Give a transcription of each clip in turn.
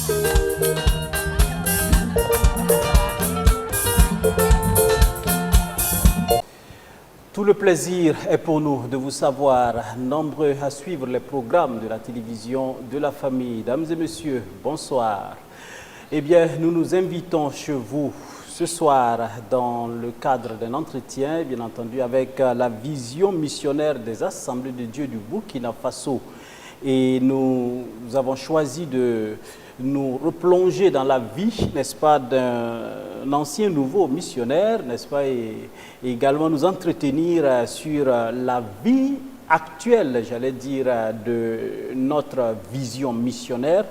Tout le plaisir est pour nous de vous savoir nombreux à suivre les programmes de la télévision de la famille. Mesdames et messieurs, bonsoir. Eh bien, nous nous invitons chez vous ce soir dans le cadre d'un entretien, bien entendu, avec la vision missionnaire des Assemblées de Dieu du Burkina Faso. Et nous avons choisi de nous replonger dans la vie, n'est-ce pas, d'un ancien nouveau missionnaire, n'est-ce pas, et également nous entretenir sur la vie actuelle, j'allais dire, de notre vision missionnaire.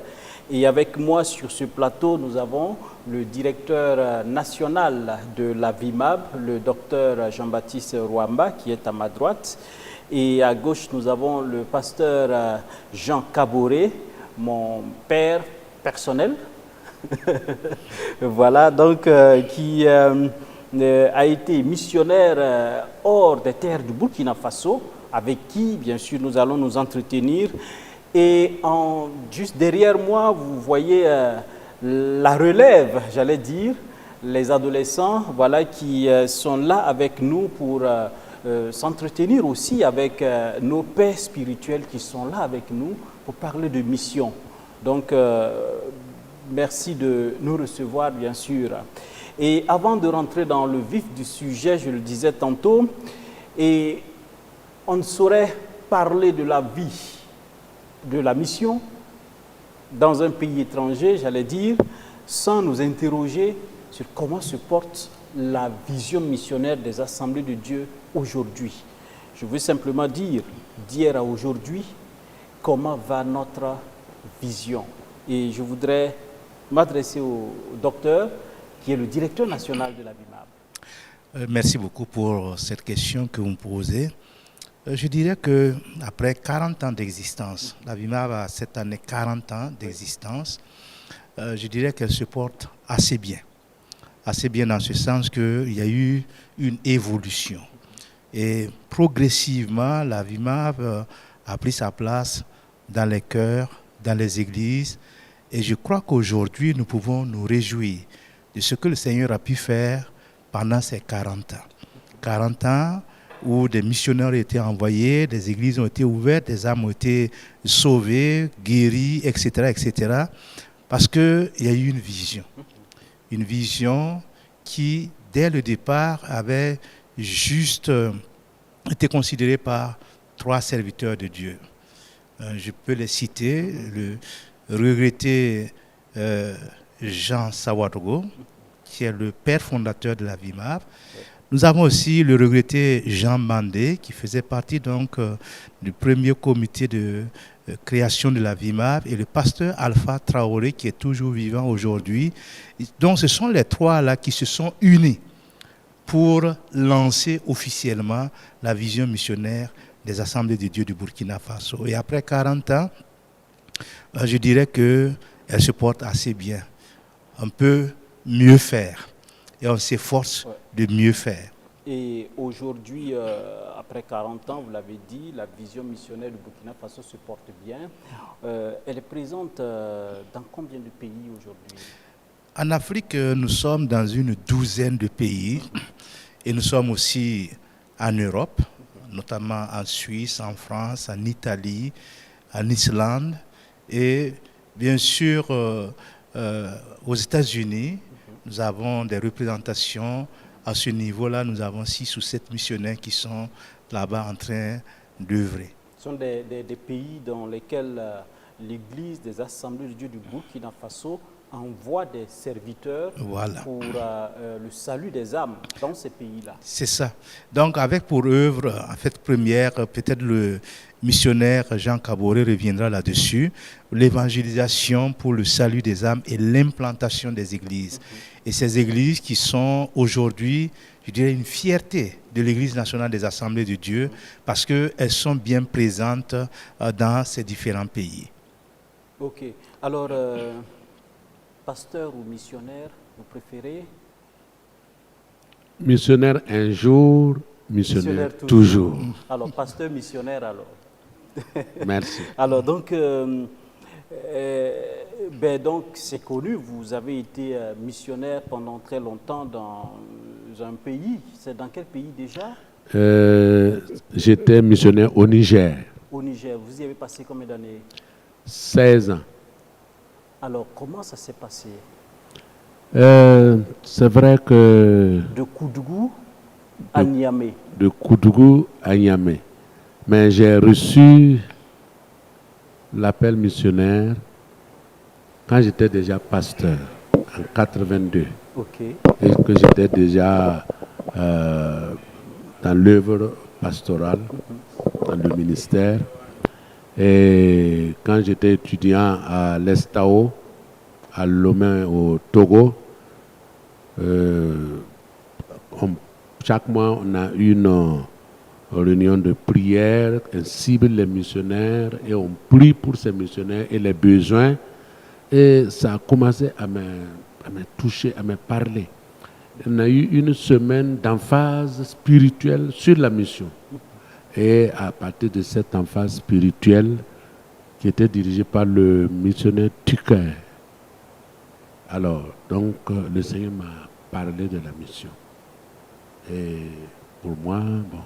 Et avec moi sur ce plateau, nous avons le directeur national de la VIMAB, le docteur Jean-Baptiste Rwamba, qui est à ma droite. Et à gauche, nous avons le pasteur Jean Kaboré, mon père personnel. Voilà, donc qui a été missionnaire hors des terres du Burkina Faso, avec qui, bien sûr, nous allons nous entretenir. Et juste derrière moi, vous voyez la relève, j'allais dire, les adolescents, voilà, qui sont là avec nous pour s'entretenir aussi avec nos pères spirituels qui sont là avec nous pour parler de mission. Donc, merci de nous recevoir, bien sûr. Et avant de rentrer dans le vif du sujet, je le disais tantôt, et on ne saurait parler de la vie, de la mission dans un pays étranger, j'allais dire, sans nous interroger sur comment se porte la vision missionnaire des Assemblées de Dieu aujourd'hui. Je veux simplement dire, d'hier à aujourd'hui, comment va notre vision. Et je voudrais m'adresser au docteur, qui est le directeur national de la VIMAB. Merci beaucoup pour cette question que vous me posez. Je dirais qu'après 40 ans d'existence, la VIMAB a cette année 40 ans d'existence, je dirais qu'elle se porte assez bien. Assez bien dans ce sens qu'il y a eu une évolution. Et progressivement, la VIMAB a pris sa place dans les cœurs, dans les églises. Et je crois qu'aujourd'hui, nous pouvons nous réjouir de ce que le Seigneur a pu faire pendant ces 40 ans. 40 ans où des missionnaires ont été envoyés, des églises ont été ouvertes, des âmes ont été sauvées, guéries, etc., etc. Parce qu'il y a eu une vision qui, dès le départ, avait juste été considérée par 3 serviteurs de Dieu. Je peux les citer, le regretté Jean Sawadogo, qui est le père fondateur de la VIMAB. Nous avons aussi le regretté Jean Mandé, qui faisait partie donc du premier comité de création de la VIMAB, et le pasteur Alpha Traoré, qui est toujours vivant aujourd'hui. Donc ce sont les 3 là qui se sont unis pour lancer officiellement la vision missionnaire des Assemblées de Dieu du Burkina Faso. Et après 40 ans, je dirais qu'elle se porte assez bien. On peut mieux faire et on s'efforce de mieux faire. Et aujourd'hui, après 40 ans, vous l'avez dit, la vision missionnaire du Burkina Faso se porte bien. Elle est présente dans combien de pays aujourd'hui? En Afrique, nous sommes dans une douzaine de pays et nous sommes aussi en Europe, notamment en Suisse, en France, en Italie, en Islande et bien sûr aux États-Unis. Nous avons des représentations. À ce niveau-là, nous avons 6 ou 7 missionnaires qui sont là-bas en train d'œuvrer. Ce sont des pays dans lesquels l'Église des Assemblées de Dieu du Burkina Faso envoie des serviteurs pour le salut des âmes dans ces pays-là. C'est ça. Donc, avec pour œuvre, en fait, première, peut-être le missionnaire Jean Kaboré reviendra là-dessus, l'évangélisation pour le salut des âmes et l'implantation des églises. Et ces églises qui sont aujourd'hui, je dirais, une fierté de l'Église nationale des Assemblées de Dieu parce qu'elles sont bien présentes dans ces différents pays. Ok. Alors, pasteur ou missionnaire, vous préférez? Missionnaire un jour, missionnaire toujours. Alors, pasteur missionnaire alors. Merci. Alors, donc, Donc, c'est connu, vous avez été missionnaire pendant très longtemps dans un pays. C'est dans quel pays déjà? J'étais missionnaire au Niger. Au Niger. Vous y avez passé combien d'années? 16 ans. Alors, comment ça s'est passé? C'est vrai que... De Koudougou à Niamey. De Koudougou à Niamey. Mais j'ai reçu l'appel missionnaire quand j'étais déjà pasteur, en 82. Ok. Et que j'étais déjà dans l'œuvre pastorale, dans le ministère. Et quand j'étais étudiant à l'Estao, à Lomé au Togo, chaque mois on a une réunion de prière, on cible les missionnaires et on prie pour ces missionnaires et les besoins. Et ça a commencé à me toucher, à me parler. On a eu une semaine d'emphase spirituelle sur la mission. Et à partir de cette emphase spirituelle qui était dirigée par le missionnaire Tucker, alors, donc, le Seigneur m'a parlé de la mission. Et pour moi, bon,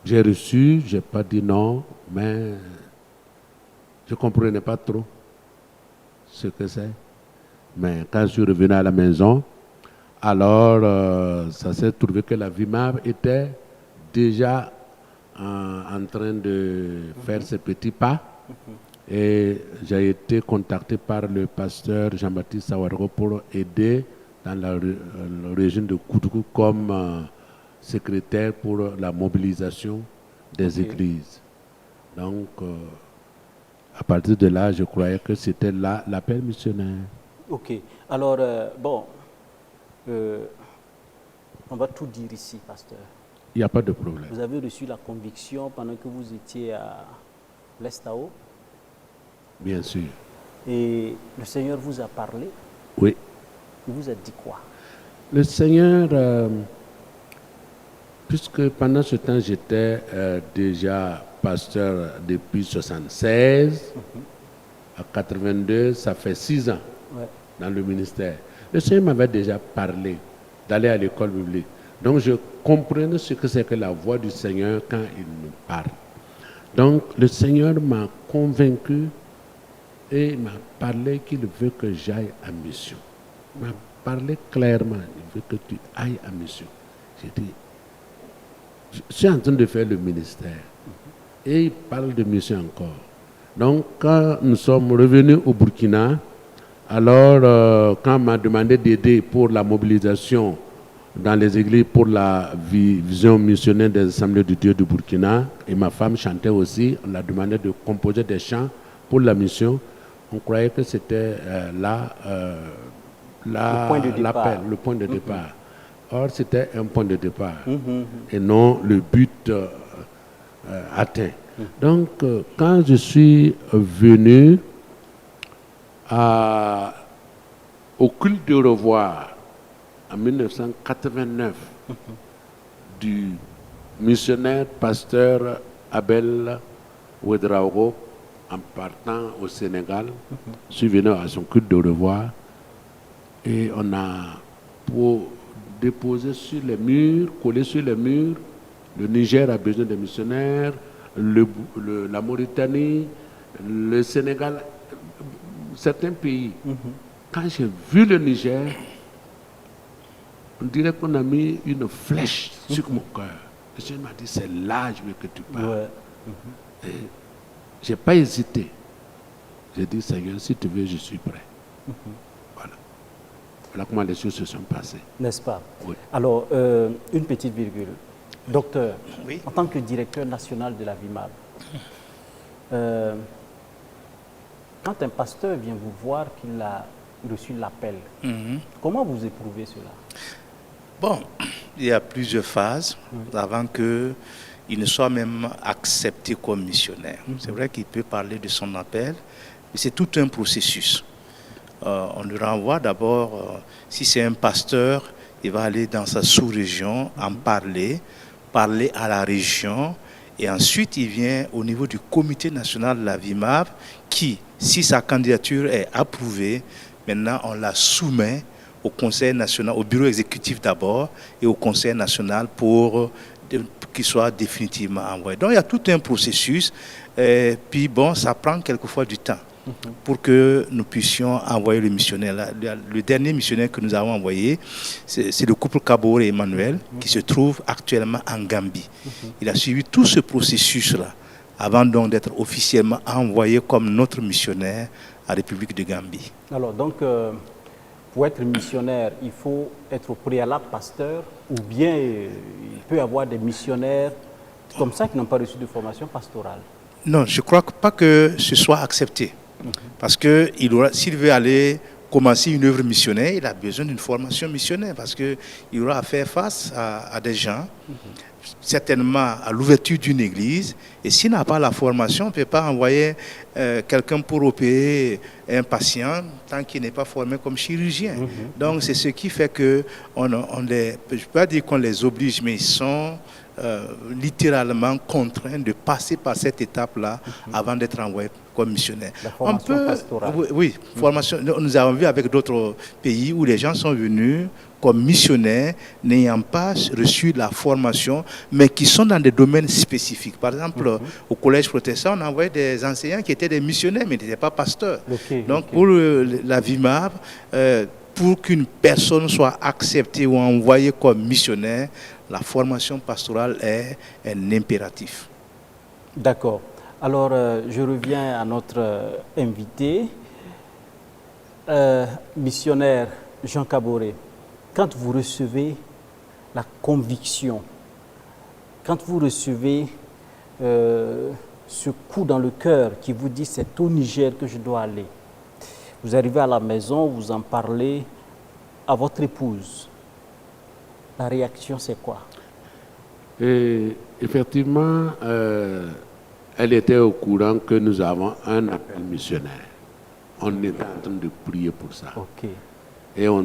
j'ai reçu, je n'ai pas dit non, mais je ne comprenais pas trop ce que c'est. Mais quand je suis revenu à la maison, alors ça s'est trouvé que la VIMAB était déjà en train de faire ses petits pas. Et j'ai été contacté par le pasteur Jean-Baptiste Sawargo pour aider dans la région de Koudougou comme secrétaire pour la mobilisation des églises. Donc, à partir de là, je croyais que c'était l'appel missionnaire. Ok. Alors, on va tout dire ici, pasteur. Il n'y a pas de problème. Vous avez reçu la conviction pendant que vous étiez à l'Estao? Bien sûr. Et le Seigneur vous a parlé? Oui. Il vous a dit quoi? Le Seigneur, puisque pendant ce temps j'étais déjà pasteur depuis 1976, à 82, ça fait 6 ans dans le ministère. Le Seigneur m'avait déjà parlé d'aller à l'école biblique. Donc je comprenais ce que c'est que la voix du Seigneur quand il me parle. Donc le Seigneur m'a convaincu et il m'a parlé qu'il veut que j'aille en mission. Il m'a parlé clairement, il veut que tu ailles en mission. J'ai dit, je suis en train de faire le ministère. Et il parle de mission encore. Donc quand nous sommes revenus au Burkina, alors quand on m'a demandé d'aider pour la mobilisation dans les églises pour la vision missionnaire des assemblées de Dieu du Burkina, et ma femme chantait aussi, on a demandé de composer des chants pour la mission. On croyait que c'était le point de départ. Or, c'était un point de départ et non le but atteint. Donc, quand je suis venu au culte de revoir en 1989 du missionnaire pasteur Abel Ouedraogo, en partant au Sénégal, je suis venu à son culte de revoir et on a déposé sur les murs, collé sur les murs, le Niger a besoin de missionnaires, la Mauritanie, le Sénégal, certains pays. Quand j'ai vu le Niger, on dirait qu'on a mis une flèche sur mon cœur. Le Seigneur m'a dit, c'est là je veux que tu parles. Je n'ai pas hésité. J'ai dit, Seigneur, si tu veux, je suis prêt. Voilà. Voilà comment les choses se sont passées. N'est-ce pas? Oui. Alors, une petite virgule. Docteur, en tant que directeur national de la VIMAB, quand un pasteur vient vous voir qu'il a reçu l'appel, comment vous éprouvez cela? Bon, il y a plusieurs phases avant qu'il ne soit même accepté comme missionnaire. C'est vrai qu'il peut parler de son appel, mais c'est tout un processus. On le renvoie d'abord, si c'est un pasteur, il va aller dans sa sous-région, en parler à la région, et ensuite il vient au niveau du comité national de la VIMAB qui Si sa candidature est approuvée, maintenant on la soumet au Conseil national, au bureau exécutif d'abord et au Conseil national pour qu'il soit définitivement envoyé. Donc il y a tout un processus, puis bon, ça prend quelquefois du temps pour que nous puissions envoyer le missionnaire. Le dernier missionnaire que nous avons envoyé, c'est le couple Kaboré et Emmanuel, qui se trouve actuellement en Gambie. Il a suivi tout ce processus-là avant donc d'être officiellement envoyé comme notre missionnaire à la République de Gambie. Alors donc, pour être missionnaire, il faut être au préalable pasteur, ou bien il peut y avoir des missionnaires comme ça qui n'ont pas reçu de formation pastorale? Non, je ne crois pas que ce soit accepté. Parce que s'il veut aller commencer une œuvre missionnaire, il a besoin d'une formation missionnaire, parce qu'il aura à faire face à des gens, certainement à l'ouverture d'une église, et s'il n'a pas la formation, on ne peut pas envoyer quelqu'un pour opérer un patient tant qu'il n'est pas formé comme chirurgien. Donc c'est ce qui fait que je ne peux pas dire qu'on les oblige, mais ils sont littéralement contraints de passer par cette étape-là avant d'être envoyés comme missionnaires. La formation pastorale. Oui, formation. Nous avons vu avec d'autres pays où les gens sont venus comme missionnaires n'ayant pas reçu la formation, mais qui sont dans des domaines spécifiques. Par exemple, au collège protestant, on a envoyé des enseignants qui étaient des missionnaires, mais qui n'étaient pas pasteurs. Donc pour la VIMAB, pour qu'une personne soit acceptée ou envoyée comme missionnaire, la formation pastorale est un impératif. D'accord. Alors, je reviens à notre invité, missionnaire Jean Kaboré. Quand vous recevez la conviction, quand vous recevez ce coup dans le cœur qui vous dit c'est au Niger que je dois aller, vous arrivez à la maison, vous en parlez à votre épouse. La réaction, c'est quoi? Et effectivement, elle était au courant que nous avons un appel missionnaire. On était en train de prier pour ça. Ok. Et on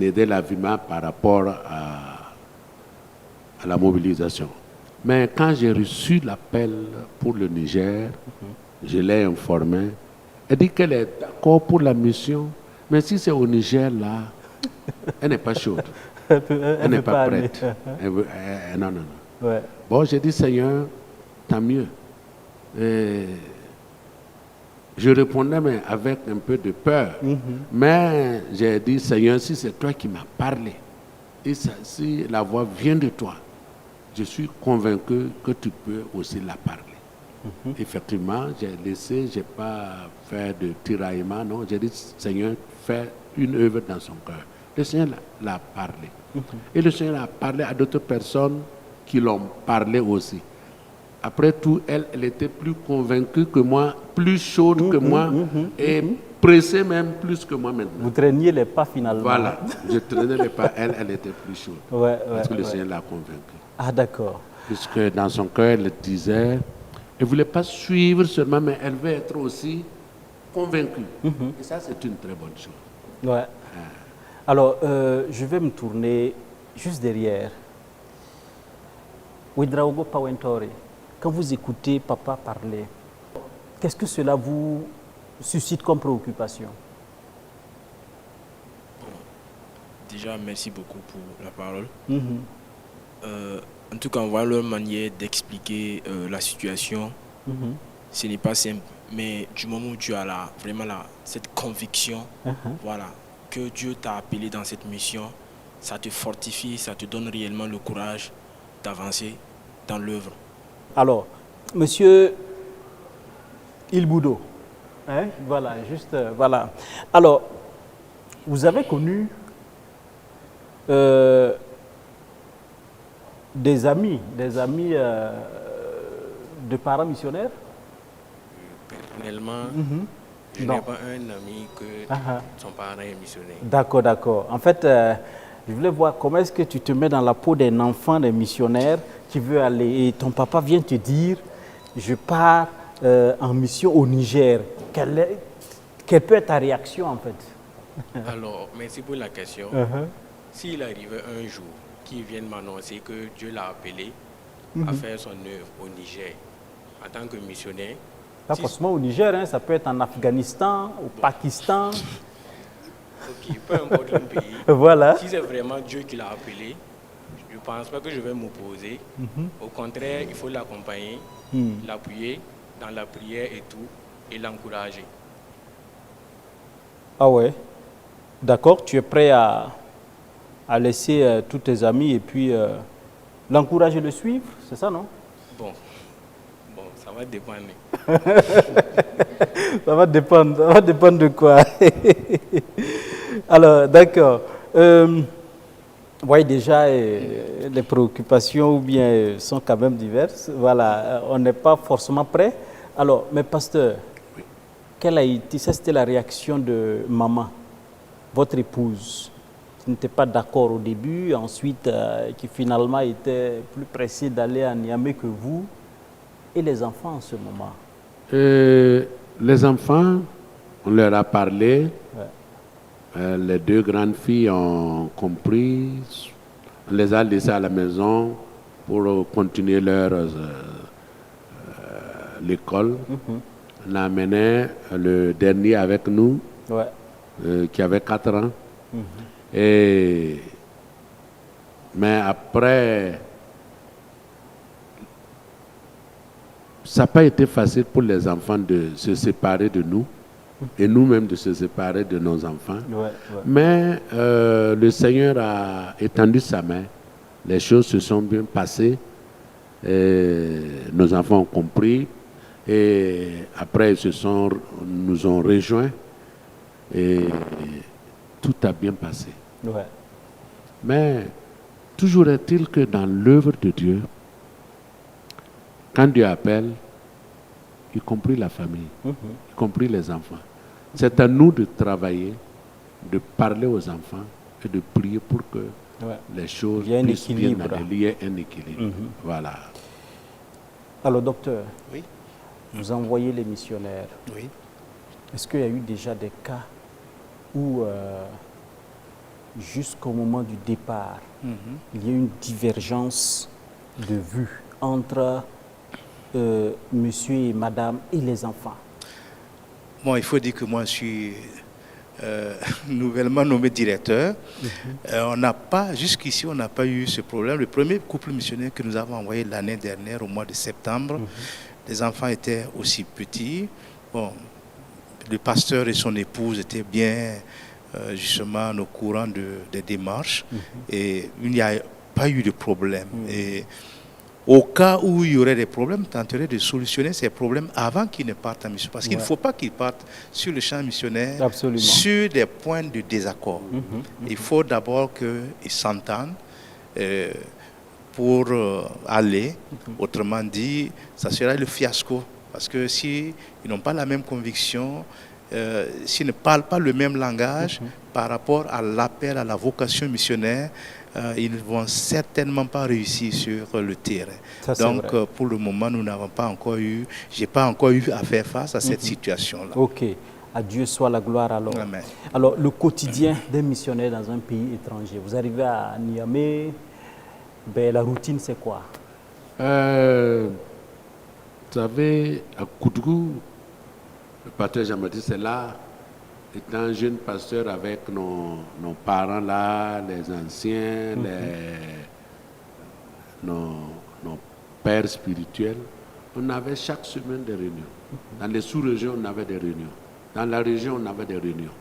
aidait la VIMA par rapport à la mobilisation. Mais quand j'ai reçu l'appel pour le Niger, je l'ai informée. Elle dit qu'elle est d'accord pour la mission, mais si c'est au Niger, là, elle n'est pas chaude. Elle n'est pas prête. Non. Ouais. Bon, j'ai dit, Seigneur, tant mieux. Et je répondais, mais avec un peu de peur. Mais j'ai dit, Seigneur, si c'est toi qui m'as parlé, et si la voix vient de toi, je suis convaincu que tu peux aussi la parler. Effectivement, j'ai laissé, je n'ai pas fait de tiraillement, non. J'ai dit, Seigneur, fais une œuvre dans son cœur. Le Seigneur l'a parlé. Et le Seigneur a parlé à d'autres personnes qui l'ont parlé aussi. Après tout, elle était plus convaincue que moi, plus chaude que moi, et pressée même plus que moi maintenant. Vous traîniez les pas finalement. Voilà, je traînais les pas, elle était plus chaude. Parce que le Seigneur l'a convaincue. Ah d'accord. Puisque dans son cœur, elle disait, elle ne voulait pas suivre seulement, mais elle veut être aussi convaincue. Et ça, c'est une très bonne chose. Ouais. Alors, je vais me tourner juste derrière. Ouedraogo Pawentore, quand vous écoutez papa parler, qu'est-ce que cela vous suscite comme préoccupation? Déjà, merci beaucoup pour la parole. En tout cas, on voit leur manière d'expliquer la situation. Ce n'est pas simple, mais du moment où tu as vraiment cette conviction, voilà, que Dieu t'a appelé dans cette mission, ça te fortifie, ça te donne réellement le courage d'avancer dans l'œuvre. Alors, monsieur Ilboudo, hein, voilà, juste, voilà. Alors, vous avez connu des amis de parents missionnaires? Personnellement, je n'ai pas un ami que son parent est missionnaire. D'accord, d'accord. En fait, je voulais voir comment est-ce que tu te mets dans la peau d'un enfant, d'un missionnaire qui veut aller, et ton papa vient te dire, je pars en mission au Niger. Quelle peut être ta réaction en fait? Alors, merci pour la question. S'il arrivait un jour qu'il vienne m'annoncer que Dieu l'a appelé à faire son œuvre au Niger en tant que missionnaire, Pas forcément au Niger, hein, ça peut être en Afghanistan, au Pakistan. Ok, peu importe le pays. Voilà. Si c'est vraiment Dieu qui l'a appelé, je ne pense pas que je vais m'opposer. Au contraire, il faut l'accompagner, l'appuyer dans la prière et tout, et l'encourager. Ah ouais. D'accord, tu es prêt à laisser tous tes amis et puis l'encourager, le suivre, c'est ça, non? Bon, ça va dépendre. Ça va dépendre de quoi. Alors, d'accord. Vous voyez déjà, les préoccupations ou bien sont quand même diverses. Voilà, on n'est pas forcément prêt. Alors, mais pasteur, quelle a été, ça c'était la réaction de maman, votre épouse, qui n'était pas d'accord au début, ensuite qui finalement était plus pressée d'aller à Niamey que vous, et les enfants en ce moment? Les enfants, on leur a parlé. Ouais. Les deux grandes filles ont compris. On les a laissées à la maison pour continuer leur l'école. On a amené le dernier avec nous, Ouais. qui avait 4 ans. Mais après, ça n'a pas été facile pour les enfants de se séparer de nous et nous-mêmes de se séparer de nos enfants. Ouais. Mais le Seigneur a étendu sa main. Les choses se sont bien passées. Nos enfants ont compris. Et après, ils nous ont rejoints. Et tout a bien passé. Ouais. Mais toujours est-il que dans l'œuvre de Dieu, quand Dieu appelle, y compris la famille, y compris les enfants, c'est à nous de travailler, de parler aux enfants et de prier pour que les choses puissent bien aller. Il y a un équilibre. Voilà. Alors, docteur, Oui. vous envoyez les missionnaires. Oui. Est-ce qu'il y a eu déjà des cas où, jusqu'au moment du départ, il y a eu une divergence de vue entre monsieur et madame et les enfants? Bon, il faut dire que moi, je suis nouvellement nommé directeur. Jusqu'ici, on n'a pas eu ce problème. Le premier couple missionnaire que nous avons envoyé l'année dernière, au mois de septembre, les enfants étaient aussi petits. Bon, le pasteur et son épouse étaient bien, justement, au courant des démarches. Et il n'y a pas eu de problème. Et au cas où il y aurait des problèmes, tenterait de solutionner ces problèmes avant qu'ils ne partent en mission. Parce qu'il ne faut pas qu'ils partent sur le champ missionnaire sur des points de désaccord. Il faut d'abord qu'ils s'entendent pour aller. Autrement dit, ça sera le fiasco. Parce que s'ils n'ont pas la même conviction, s'ils ne parlent pas le même langage par rapport à l'appel, à la vocation missionnaire, ils ne vont certainement pas réussir sur le terrain. Donc, pour le moment, nous n'avons pas encore eu, j'ai pas encore eu à faire face à cette situation-là. Ok. À Dieu soit la gloire alors. Amen. Alors, le quotidien d'un missionnaire dans un pays étranger, vous arrivez à Niamey, ben, la routine c'est quoi? Vous savez, à Koudou, le pasteur Jean-Baptiste est là, étant jeune pasteur avec nos parents là, les anciens, nos pères spirituels. On avait chaque semaine des réunions. Dans les sous-régions, on avait des réunions. Dans la région, on avait des réunions.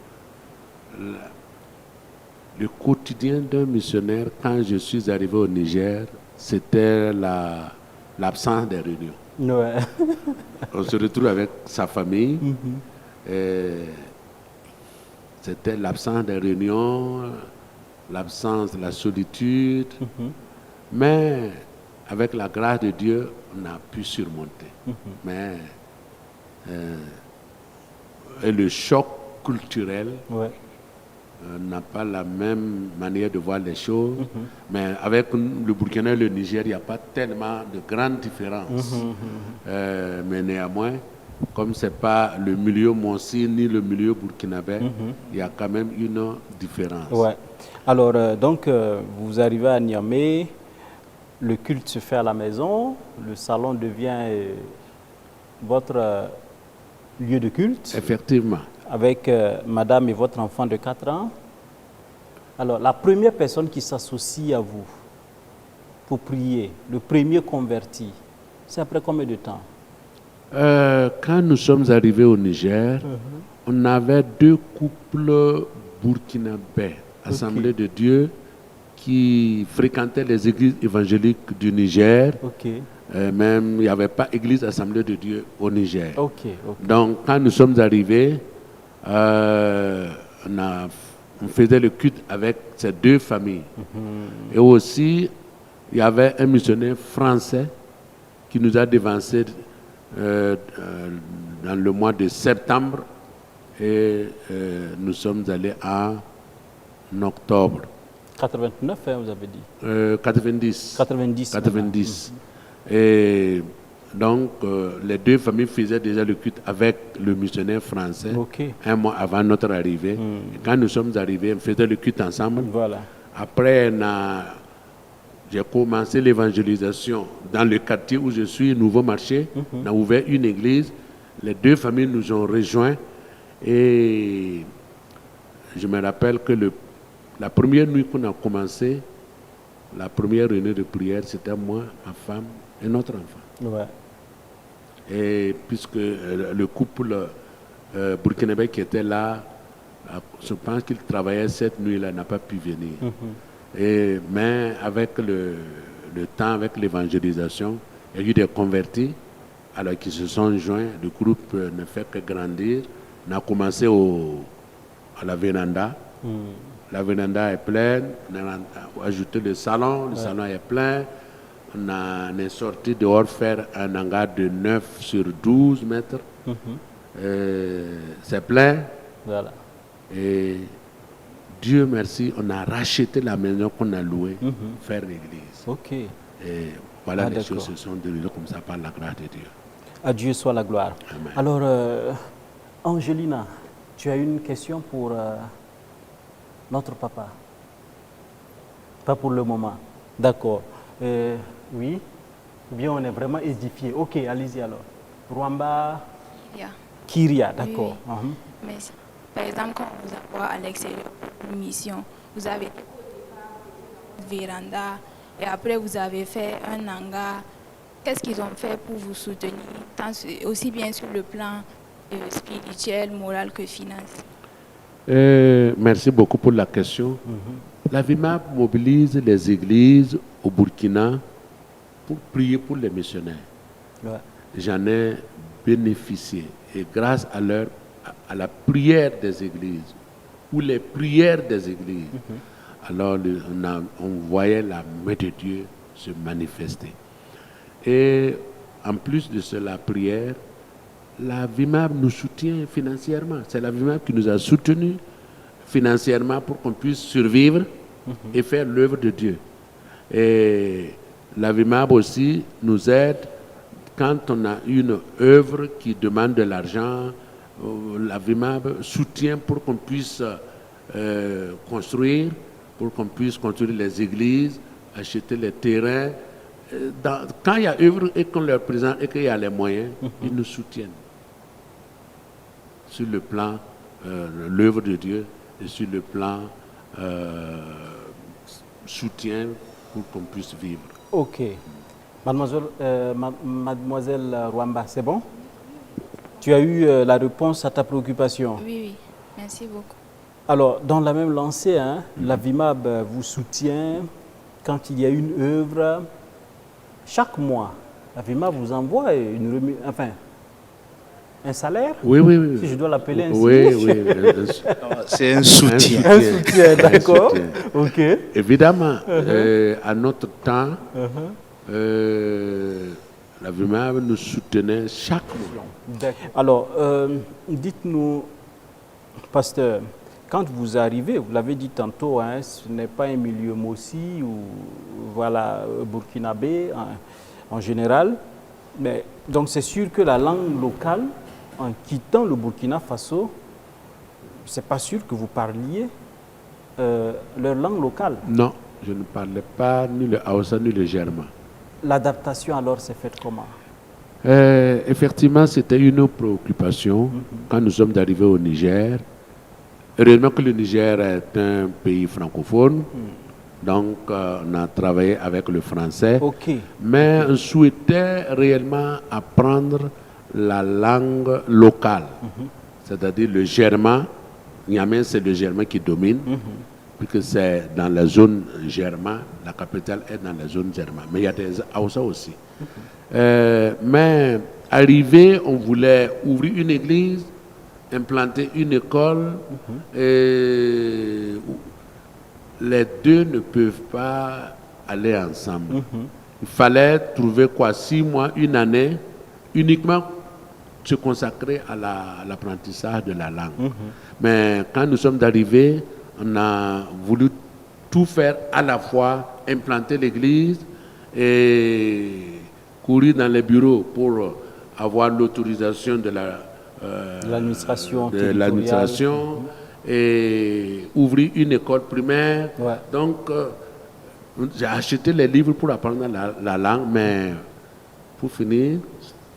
Le quotidien d'un missionnaire, quand je suis arrivé au Niger, c'était l'absence des réunions. Ouais. On se retrouve avec sa famille. C'était l'absence des réunions, l'absence de la solitude. Mais avec la grâce de Dieu, on a pu surmonter. Mais et le choc culturel n'a pas la même manière de voir les choses. Mais avec le Burkina et le Niger, il n'y a pas tellement de grandes différences. Mais néanmoins, comme ce n'est pas le milieu Monsi ni le milieu burkinabé, il y a quand même une différence. Ouais. Alors, donc, vous arrivez à Niamey, le culte se fait à la maison, le salon devient votre lieu de culte. Effectivement. Avec madame et votre enfant de 4 ans. Alors, la première personne qui s'associe à vous pour prier, le premier converti, c'est après combien de temps? Quand nous sommes arrivés au Niger, on avait 2 couples burkinabés, Assemblée de Dieu, qui fréquentaient les églises évangéliques du Niger. Même il n'y avait pas église Assemblée de Dieu au Niger. Donc quand nous sommes arrivés, on faisait le culte avec ces 2 familles. Et aussi, il y avait un missionnaire français qui nous a dévancés dans le mois de septembre et nous sommes allés en octobre. 89, hein, vous avez dit 90. 90. 90. Et donc, les 2 familles faisaient déjà le culte avec le missionnaire français un mois avant notre arrivée. Et quand nous sommes arrivés, on faisait le culte ensemble. Après, j'ai commencé l'évangélisation dans le quartier où je suis, Nouveau Marché. On a ouvert une église. Les 2 familles nous ont rejoints. Et je me rappelle que la première nuit qu'on a commencé, la première réunion de prière, c'était moi, ma femme et notre enfant. Et puisque le couple burkinabé qui était là, je pense qu'il travaillait cette nuit-là, n'a pas pu venir. Mais avec le temps, avec l'évangélisation, il y a eu des convertis alors qui se sont joints. Le groupe ne fait que grandir. On a commencé à la véranda. La véranda est pleine. On a ajouté le salon est plein. On est sorti dehors faire un hangar de 9 sur 12 mètres. C'est plein. Et Dieu merci, on a racheté la maison qu'on a louée, faire l'église. Et voilà, les choses se sont déroulées comme ça par la grâce de Dieu. À Dieu soit la gloire. Amen. Alors, Angelina, tu as une question pour notre papa? Pas pour le moment. D'accord. Oui? Bien, on est vraiment édifié. Ok, allez-y alors. Rwamba Kiria, d'accord. Oui. Mais par exemple, quand on vous envoie à l'extérieur pour une mission, vous avez véranda et après vous avez fait un hangar. Qu'est-ce qu'ils ont fait pour vous soutenir, aussi bien sur le plan spirituel, moral que financier? Merci beaucoup pour la question. La VIMAP mobilise les églises au Burkina pour prier pour les missionnaires. J'en ai bénéficié et grâce à la prière des églises ou les prières des églises, alors on voyait la main de Dieu se manifester. Et en plus de cela, la prière, la VIMAP nous soutient financièrement. C'est la VIMAP qui nous a soutenus financièrement pour qu'on puisse survivre et faire l'œuvre de Dieu. Et la VIMAP aussi nous aide quand on a une œuvre qui demande de l'argent. La VIMAP soutient pour qu'on puisse construire, pour qu'on puisse construire les églises, acheter les terrains. Quand il y a œuvre et qu'on leur présente et qu'il y a les moyens, ils nous soutiennent sur le plan l'œuvre de Dieu et sur le plan soutien pour qu'on puisse vivre. Ok. Mademoiselle Rwamba, c'est bon? Tu as eu la réponse à ta préoccupation? Oui, merci beaucoup. Alors, dans la même lancée, hein, la VIMAP vous soutient quand il y a une œuvre. Chaque mois, la VIMAP vous envoie un salaire? Oui. Si je dois l'appeler ainsi. Oui. C'est un soutien. Un soutien, d'accord. Ok. Évidemment, à notre temps, la VIMAP nous soutenait chaque mois. Alors, dites-nous, pasteur, quand vous arrivez, vous l'avez dit tantôt, hein, ce n'est pas un milieu Mossi ou voilà, burkinabé en général. Mais, donc c'est sûr que la langue locale, en quittant le Burkina Faso, c'est pas sûr que vous parliez leur langue locale. Non, je ne parlais pas ni le Hausa ni le Germain. L'adaptation alors s'est faite comment? Effectivement, c'était une préoccupation quand nous sommes arrivés au Niger. Heureusement que le Niger est un pays francophone, donc on a travaillé avec le français, mais on souhaitait réellement apprendre la langue locale, c'est-à-dire le germain. Niamey, c'est le germain qui domine, puisque c'est dans la zone germain, la capitale est dans la zone germain, mais il y a des Hausa aussi. Mais arrivé, on voulait ouvrir une église, implanter une école, et les deux ne peuvent pas aller ensemble. Il fallait trouver 6 mois, une année, uniquement se consacrer à l'apprentissage de la langue. Mais quand nous sommes arrivés, on a voulu tout faire à la fois, implanter l'église et courir dans les bureaux pour avoir l'autorisation de l'administration et ouvrir une école primaire. Donc, j'ai acheté les livres pour apprendre la langue, mais pour finir,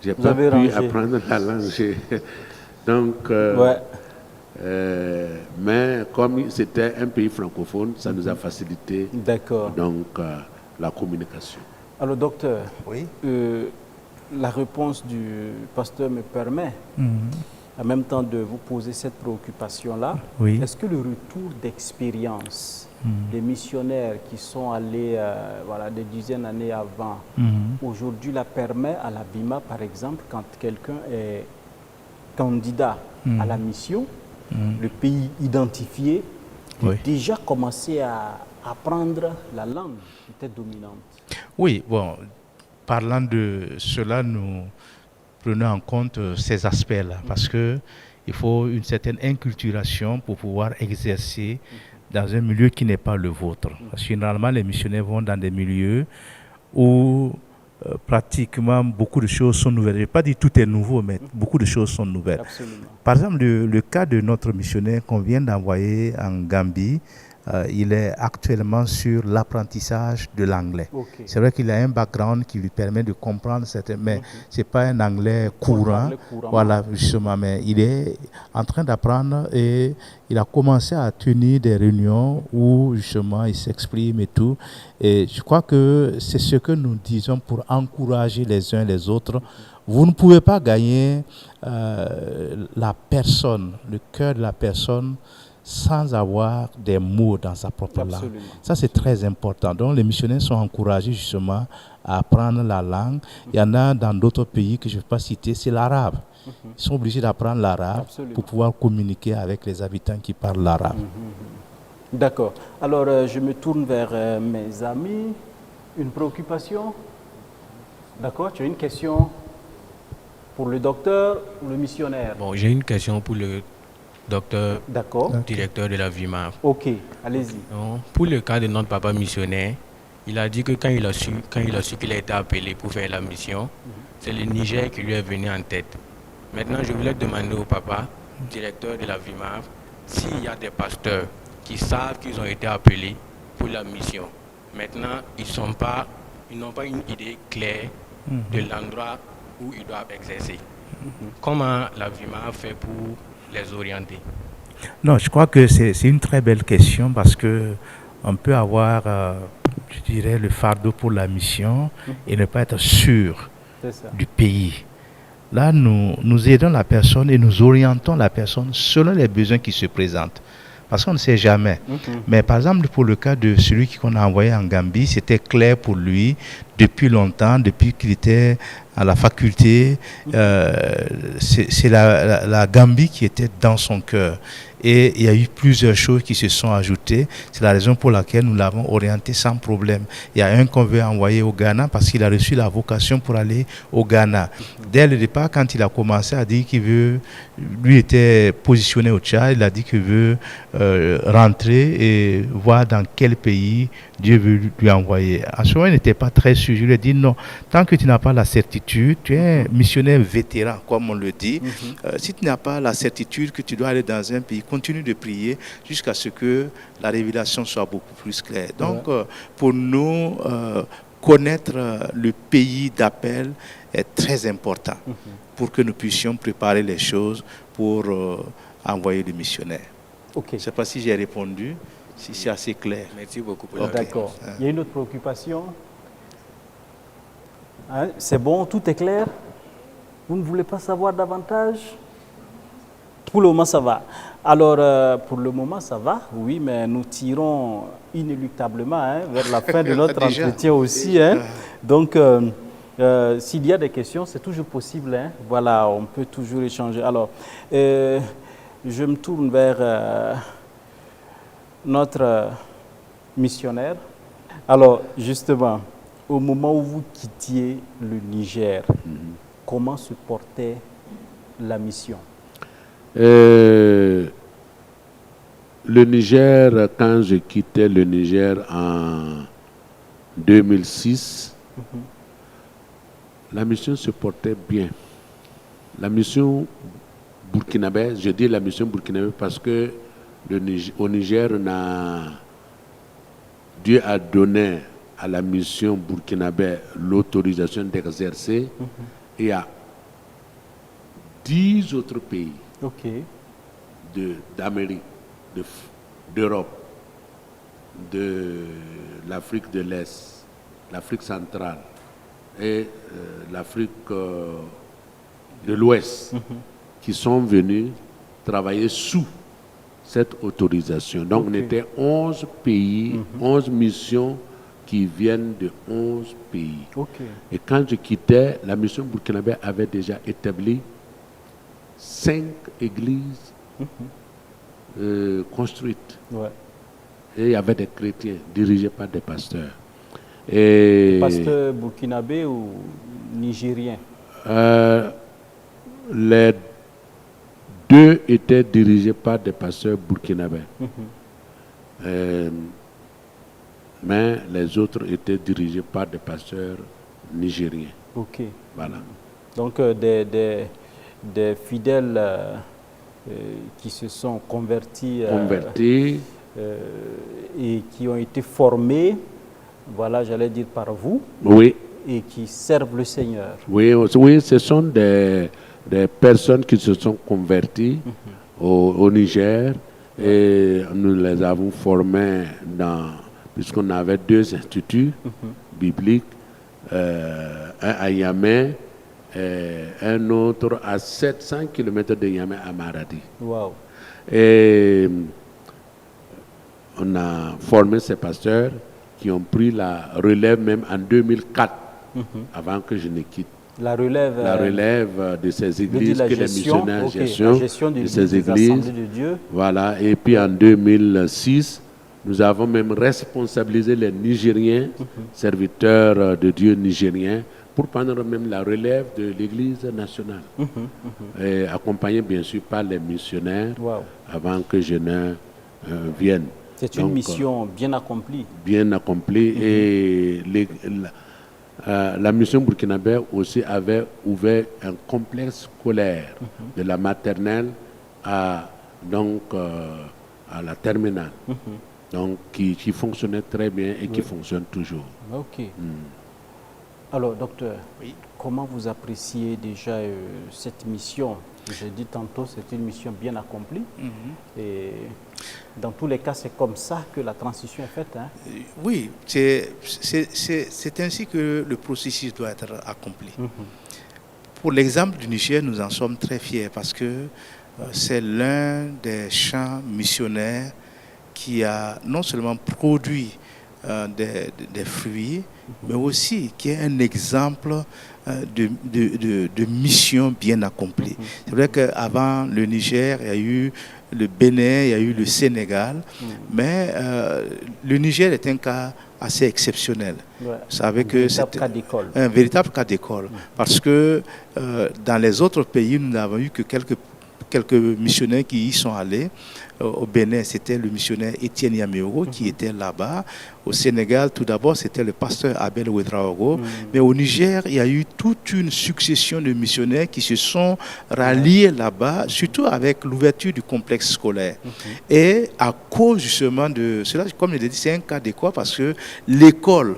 j'ai pas pu apprendre la langue. Donc, mais comme c'était un pays francophone, ça nous a facilité donc, la communication. Alors, docteur, la réponse du pasteur me permet en même temps de vous poser cette préoccupation-là. Est-ce que le retour d'expérience des missionnaires qui sont allés des dizaines d'années avant, aujourd'hui la permet à la BIMA, par exemple, quand quelqu'un est candidat à la mission, le pays identifié, de déjà commencer à apprendre la langue qui était dominante? Oui, bon, parlant de cela, nous prenons en compte ces aspects-là, parce qu'il faut une certaine inculturation pour pouvoir exercer dans un milieu qui n'est pas le vôtre. Parce que généralement, les missionnaires vont dans des milieux où pratiquement beaucoup de choses sont nouvelles. Je ne vais pas dire tout est nouveau, mais beaucoup de choses sont nouvelles. Absolument. Par exemple, le cas de notre missionnaire qu'on vient d'envoyer en Gambie, il est actuellement sur l'apprentissage de l'anglais. C'est vrai qu'il a un background qui lui permet de comprendre certains, mais c'est pas un anglais courant. Voilà, justement, mais il est en train d'apprendre et il a commencé à tenir des réunions où justement il s'exprime et tout. Et je crois que c'est ce que nous disons pour encourager les uns les autres. Vous ne pouvez pas gagner la personne, le cœur de la personne, sans avoir des mots dans sa propre langue. Ça, c'est très important. Donc, les missionnaires sont encouragés justement à apprendre la langue. Il y en a dans d'autres pays que je ne vais pas citer, c'est l'arabe. Ils sont obligés d'apprendre l'arabe pour pouvoir communiquer avec les habitants qui parlent l'arabe. D'accord. Alors, je me tourne vers mes amis. Une préoccupation? D'accord, tu as une question pour le docteur ou le missionnaire? Bon, j'ai une question pour le docteur, directeur de la VIMA. Ok, allez-y. Pour le cas de notre papa missionnaire, il a dit que quand il a su qu'il a été appelé pour faire la mission, c'est le Niger qui lui est venu en tête. Maintenant, je voulais demander au papa, directeur de la VIMA, s'il y a des pasteurs qui savent qu'ils ont été appelés pour la mission. Maintenant, ils n'ont pas une idée claire de l'endroit où ils doivent exercer. Comment la VIMA fait pour les orienter? Non, je crois que c'est une très belle question parce que on peut avoir, je dirais, le fardeau pour la mission et ne pas être sûr du pays. Là, nous aidons la personne et nous orientons la personne selon les besoins qui se présentent. Parce qu'on ne sait jamais. Mais par exemple, pour le cas de celui qu'on a envoyé en Gambie, c'était clair pour lui depuis longtemps, depuis qu'il était à la faculté. C'est la Gambie qui était dans son cœur. Et il y a eu plusieurs choses qui se sont ajoutées. C'est la raison pour laquelle nous l'avons orienté sans problème. Il y a un qu'on veut envoyer au Ghana parce qu'il a reçu la vocation pour aller au Ghana. Dès le départ, quand il a commencé à dire qu'il veut, lui était positionné au Tchad, il a dit qu'il veut rentrer et voir dans quel pays Dieu veut lui envoyer. À ce moment, il n'était pas très sûr. Je lui ai dit non, tant que tu n'as pas la certitude, tu es un missionnaire vétéran, comme on le dit. Si tu n'as pas la certitude que tu dois aller dans un pays, continue de prier jusqu'à ce que la révélation soit beaucoup plus claire. Donc, pour nous, connaître le pays d'appel est très important pour que nous puissions préparer les choses pour envoyer des missionnaires. Ok. Je ne sais pas si j'ai répondu, si c'est assez clair. Merci beaucoup pour Ok. D'accord. Il y a une autre préoccupation? Hein, c'est bon, tout est clair? Vous ne voulez pas savoir davantage? Pour le moment, ça va. Alors, pour le moment, ça va, oui, mais nous tirons inéluctablement vers la fin de notre Déjà. entretien aussi. Hein. Donc, s'il y a des questions, c'est toujours possible. Hein. Voilà, on peut toujours échanger. Alors, je me tourne vers notre missionnaire. Alors, justement, au moment où vous quittiez le Niger, comment se portait la mission? Le Niger, quand je quittais le Niger en 2006, la mission se portait bien. La mission burkinabé, je dis la mission burkinabé parce que au Niger, Dieu a donné à la mission burkinabé l'autorisation d'exercer et à 10 autres pays Ok. d'Amérique, d'Europe, de l'Afrique de l'Est, l'Afrique centrale et l'Afrique de l'Ouest qui sont venus travailler sous cette autorisation. Donc on était 11 pays, 11 missions qui viennent de 11 pays. Ok. Et quand je quittais, la mission burkinabé avait déjà établi 5 églises construites. Ouais. Et il y avait des chrétiens dirigés par des pasteurs. Et Pasteur burkinabé ou nigérien? les deux étaient dirigés par des pasteurs burkinabés. Mais les autres étaient dirigés par des pasteurs nigériens. Ok. Voilà. Donc des fidèles qui se sont convertis, et qui ont été formés, voilà, j'allais dire par vous, Oui. et qui servent le Seigneur. Oui, oui, ce sont des personnes qui se sont converties au Niger et nous les avons formées puisqu'on avait 2 instituts bibliques, un à Yamé et un autre à 700 km de Yamé à Maradi. Wow. Et on a formé ces pasteurs qui ont pris la relève même en 2004, avant que je ne quitte. La relève De ces veut dire églises, la que les gestion, missionnaires ok, la gestion de des ces assemblées églises. de Dieu. Voilà. Et puis en 2006, nous avons même responsabilisé les Nigériens, serviteurs de Dieu nigériens, pour prendre même la relève de l'Église nationale. Et accompagnés bien sûr par les missionnaires, Wow. avant que je ne vienne. C'est une Donc, mission bien accomplie. bien accompli. Et la mission burkinabé aussi avait ouvert un complexe scolaire de la maternelle à la terminale. Donc qui fonctionnait très bien et qui fonctionne toujours. Ok. Alors, docteur, comment vous appréciez déjà cette mission? J'ai dit tantôt, c'est une mission bien accomplie. Et dans tous les cas, c'est comme ça que la transition est faite. Hein? Oui, c'est ainsi que le processus doit être accompli. Pour l'exemple du Niger, nous en sommes très fiers parce que c'est l'un des champs missionnaires qui a non seulement produit des fruits, mais aussi qui est un exemple de mission bien accomplie. C'est vrai qu'avant le Niger, il y a eu le Bénin, il y a eu le Sénégal, mais le Niger est un cas assez exceptionnel. Ouais. Vous savez que c'est un véritable cas d'école, parce que dans les autres pays, nous n'avons eu que quelques missionnaires qui y sont allés. Au Bénin, c'était le missionnaire Étienne Yaméoro qui était là-bas. Au Sénégal, tout d'abord, c'était le pasteur Abel Ouedraogo. Mais au Niger, il y a eu toute une succession de missionnaires qui se sont ralliés là-bas, surtout avec l'ouverture du complexe scolaire. Et à cause justement de cela, comme je l'ai dit, c'est un cas d'école parce que l'école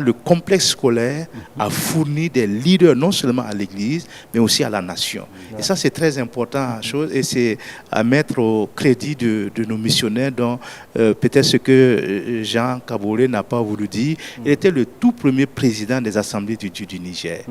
le complexe scolaire a fourni des leaders non seulement à l'Église, mais aussi à la nation. Et ça, c'est très important, et c'est à mettre au crédit de nos missionnaires, dont peut-être ce que Jean Kaboré n'a pas voulu dire. Il était le tout premier président des Assemblées du Dieu du Niger.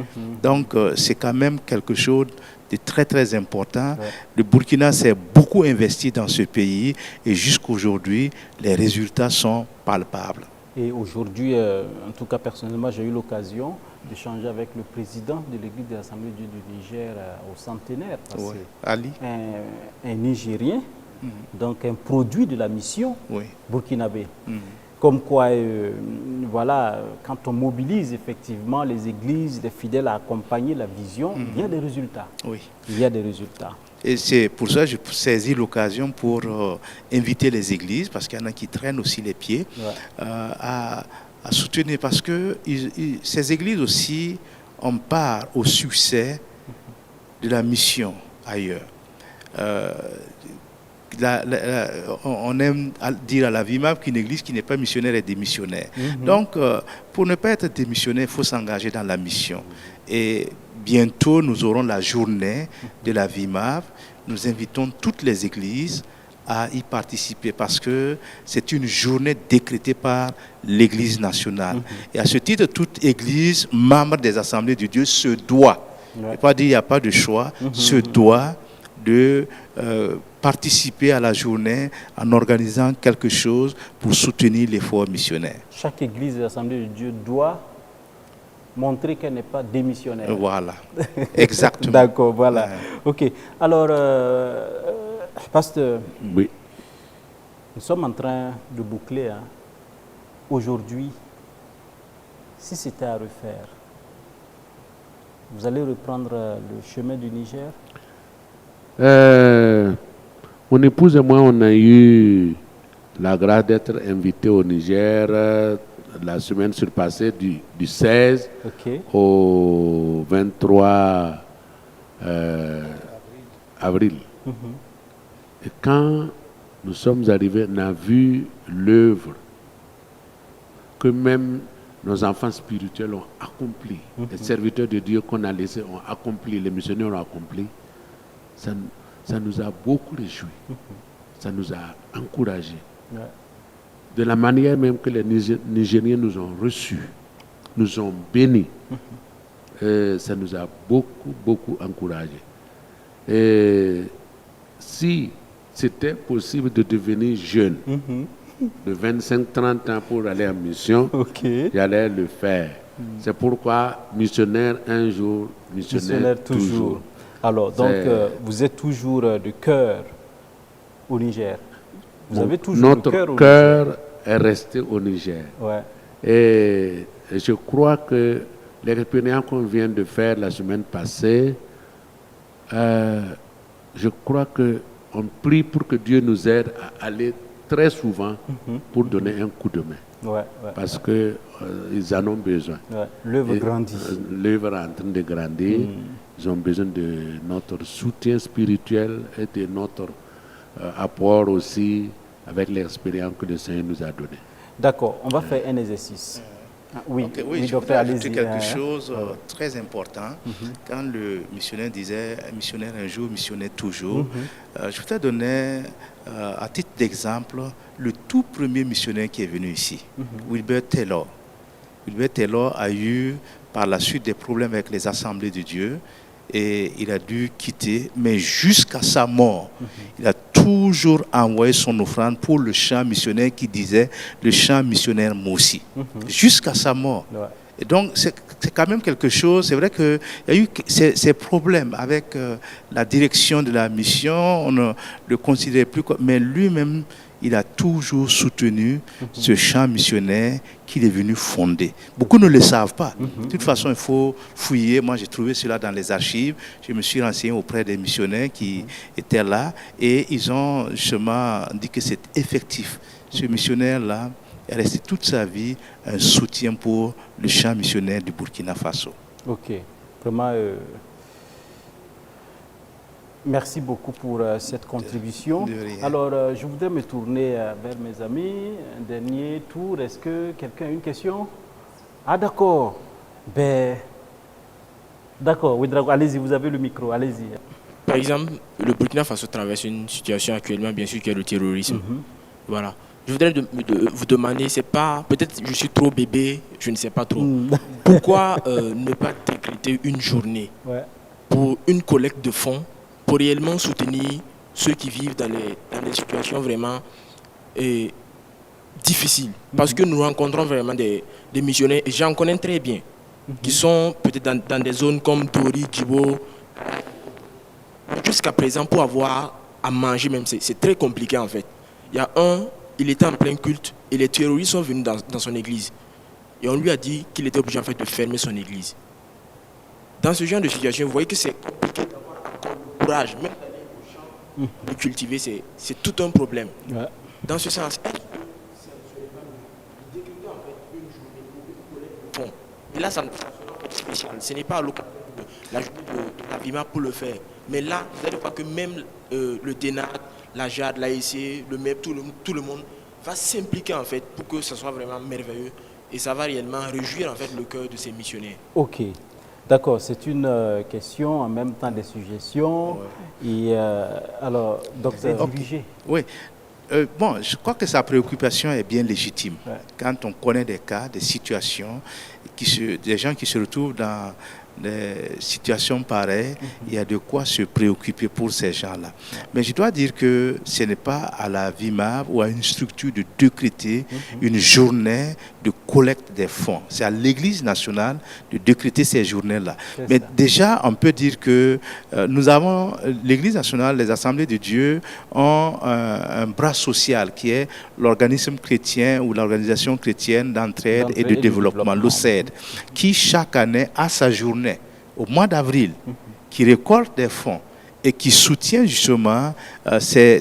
Donc, c'est quand même quelque chose de très très important. Le Burkina s'est beaucoup investi dans ce pays et jusqu'aujourd'hui, les résultats sont palpables. Et aujourd'hui, en tout cas personnellement, j'ai eu l'occasion d'échanger avec le président de l'Église de l'Assemblée du Niger au centenaire. Ali. Un Nigérien, donc un produit de la mission burkinabé. Comme quoi, voilà, quand on mobilise effectivement les églises, les fidèles à accompagner la vision, il y a des résultats. Il y a des résultats. Et c'est pour ça que je saisis l'occasion pour inviter les églises, parce qu'il y en a qui traînent aussi les pieds, à soutenir, parce que ces églises aussi ont part au succès de la mission ailleurs. On aime dire à la VIMAP qu'une église qui n'est pas missionnaire est démissionnaire. Donc, pour ne pas être démissionnaire, il faut s'engager dans la mission. Et bientôt, nous aurons la journée de la VIMAP. Nous invitons toutes les églises à y participer parce que c'est une journée décrétée par l'Église nationale. Et à ce titre, toute église, membre des assemblées de Dieu, se doit, je ne vais pas dire qu'il n'y a pas de choix, se doit de participer à la journée en organisant quelque chose pour soutenir l'effort missionnaire. Chaque église de l'Assemblée de Dieu doit montrer qu'elle n'est pas démissionnaire. Voilà, exactement. D'accord, voilà. Ok, alors, pasteur, oui. Nous sommes en train de boucler. Aujourd'hui, si c'était à refaire, vous allez reprendre le chemin du Niger? Mon épouse et moi, on a eu la grâce d'être invités au Niger la semaine surpassée du 16 au 23 avril. Et quand nous sommes arrivés, on a vu l'œuvre que même nos enfants spirituels ont accompli. Les serviteurs de Dieu qu'on a laissés ont accompli, les missionnaires ont accompli. Ça nous a beaucoup réjouis. Ça nous a encouragés. De la manière même que les Nigériens nous ont reçus, nous ont bénis. Ça nous a beaucoup, beaucoup encouragés. Et si c'était possible de devenir jeune, de 25-30 ans pour aller en mission, j'allais le faire. C'est pourquoi missionnaire un jour, missionnaire toujours. Alors, donc, vous êtes toujours de cœur au Niger. Vous avez toujours notre cœur est resté au Niger. Et je crois que l'expérience qu'on vient de faire la semaine passée, je crois qu'on prie pour que Dieu nous aide à aller très souvent pour donner un coup de main. Parce qu'ils en ont besoin. L'œuvre grandit. L'œuvre est en train de grandir. Ils ont besoin de notre soutien spirituel et de notre apport aussi avec l'expérience que le Seigneur nous a donnée. D'accord, on va faire un exercice. Oui, je voudrais ajouter quelque chose de très important. Quand le missionnaire disait « missionnaire un jour, missionnaire toujours je voudrais donner, à titre d'exemple, le tout premier missionnaire qui est venu ici, Wilbert Taylor. Wilbert Taylor a eu par la suite des problèmes avec les assemblées de Dieu et il a dû quitter, mais jusqu'à sa mort, il a toujours envoyé son offrande pour le champ missionnaire qui disait le champ missionnaire Moussi, jusqu'à sa mort. Et donc, c'est quand même quelque chose. C'est vrai qu'il y a eu ces problèmes avec la direction de la mission. On ne le considérait plus comme. Mais lui-même, il a toujours soutenu ce champ missionnaire qu'il est venu fonder. Beaucoup ne le savent pas. De toute façon, il faut fouiller. Moi, j'ai trouvé cela dans les archives. Je me suis renseigné auprès des missionnaires qui étaient là. Et ils ont justement dit que c'est effectif. Ce missionnaire-là est resté toute sa vie un soutien pour le champ missionnaire du Burkina Faso. Ok. Vraiment, merci beaucoup pour cette contribution. Alors, je voudrais me tourner vers mes amis. Un dernier tour. Est-ce que quelqu'un a une question? Ah d'accord. Ben, d'accord, Ouedraogo, allez-y, vous avez le micro, allez-y. Par exemple, le Burkina Faso traverse une situation actuellement, bien sûr, qui est le terrorisme. Voilà. Je voudrais vous demander, c'est pas, peut-être je suis trop bébé, je ne sais pas trop. Pourquoi ne pas décréter une journée pour une collecte de fonds pour réellement soutenir ceux qui vivent dans des situations vraiment difficiles. Parce que nous rencontrons vraiment des missionnaires, et j'en connais très bien, qui sont peut-être dans des zones comme Tori, Djibo. Jusqu'à présent, pour avoir à manger même, c'est très compliqué en fait. Il y a il était en plein culte et les terroristes sont venus dans son église. Et on lui a dit qu'il était obligé en fait de fermer son église. Dans ce genre de situation, vous voyez que c'est compliqué d'avoir encore le courage, même d'aller au champ, de cultiver, c'est tout un problème. Ouais. Dans ce sens, est-ce que ça ne serait pas de décréter en fait une journée pour une collecte de fonds? Et là, ça ne sera pas spécial. Ce n'est pas à l'occasion de la journée de la Bima pour le faire. Mais là, vous allez voir que même le DENAD, la JAD, l'AEC, le MEP, tout le monde va s'impliquer en fait pour que ce soit vraiment merveilleux. Et ça va réellement réjouir en fait le cœur de ces missionnaires. Ok, d'accord, c'est une question, en même temps des suggestions. Et alors, docteur Vigé. Oui. Bon, je crois que sa préoccupation est bien légitime. Quand on connaît des cas, des situations, des gens qui se retrouvent dans des situations pareilles, il y a de quoi se préoccuper pour ces gens-là. Mais je dois dire que ce n'est pas à la VIMAB ou à une structure de décréter une journée de collecte des fonds. C'est à l'Église nationale de décréter ces journées-là. Mais déjà, on peut dire que nous avons, l'Église nationale, les assemblées de Dieu ont un bras social qui est l'organisme chrétien ou l'organisation chrétienne d'entraide et de développement, l'OCED, qui chaque année a sa journée au mois d'avril, qui récolte des fonds et qui soutient justement ces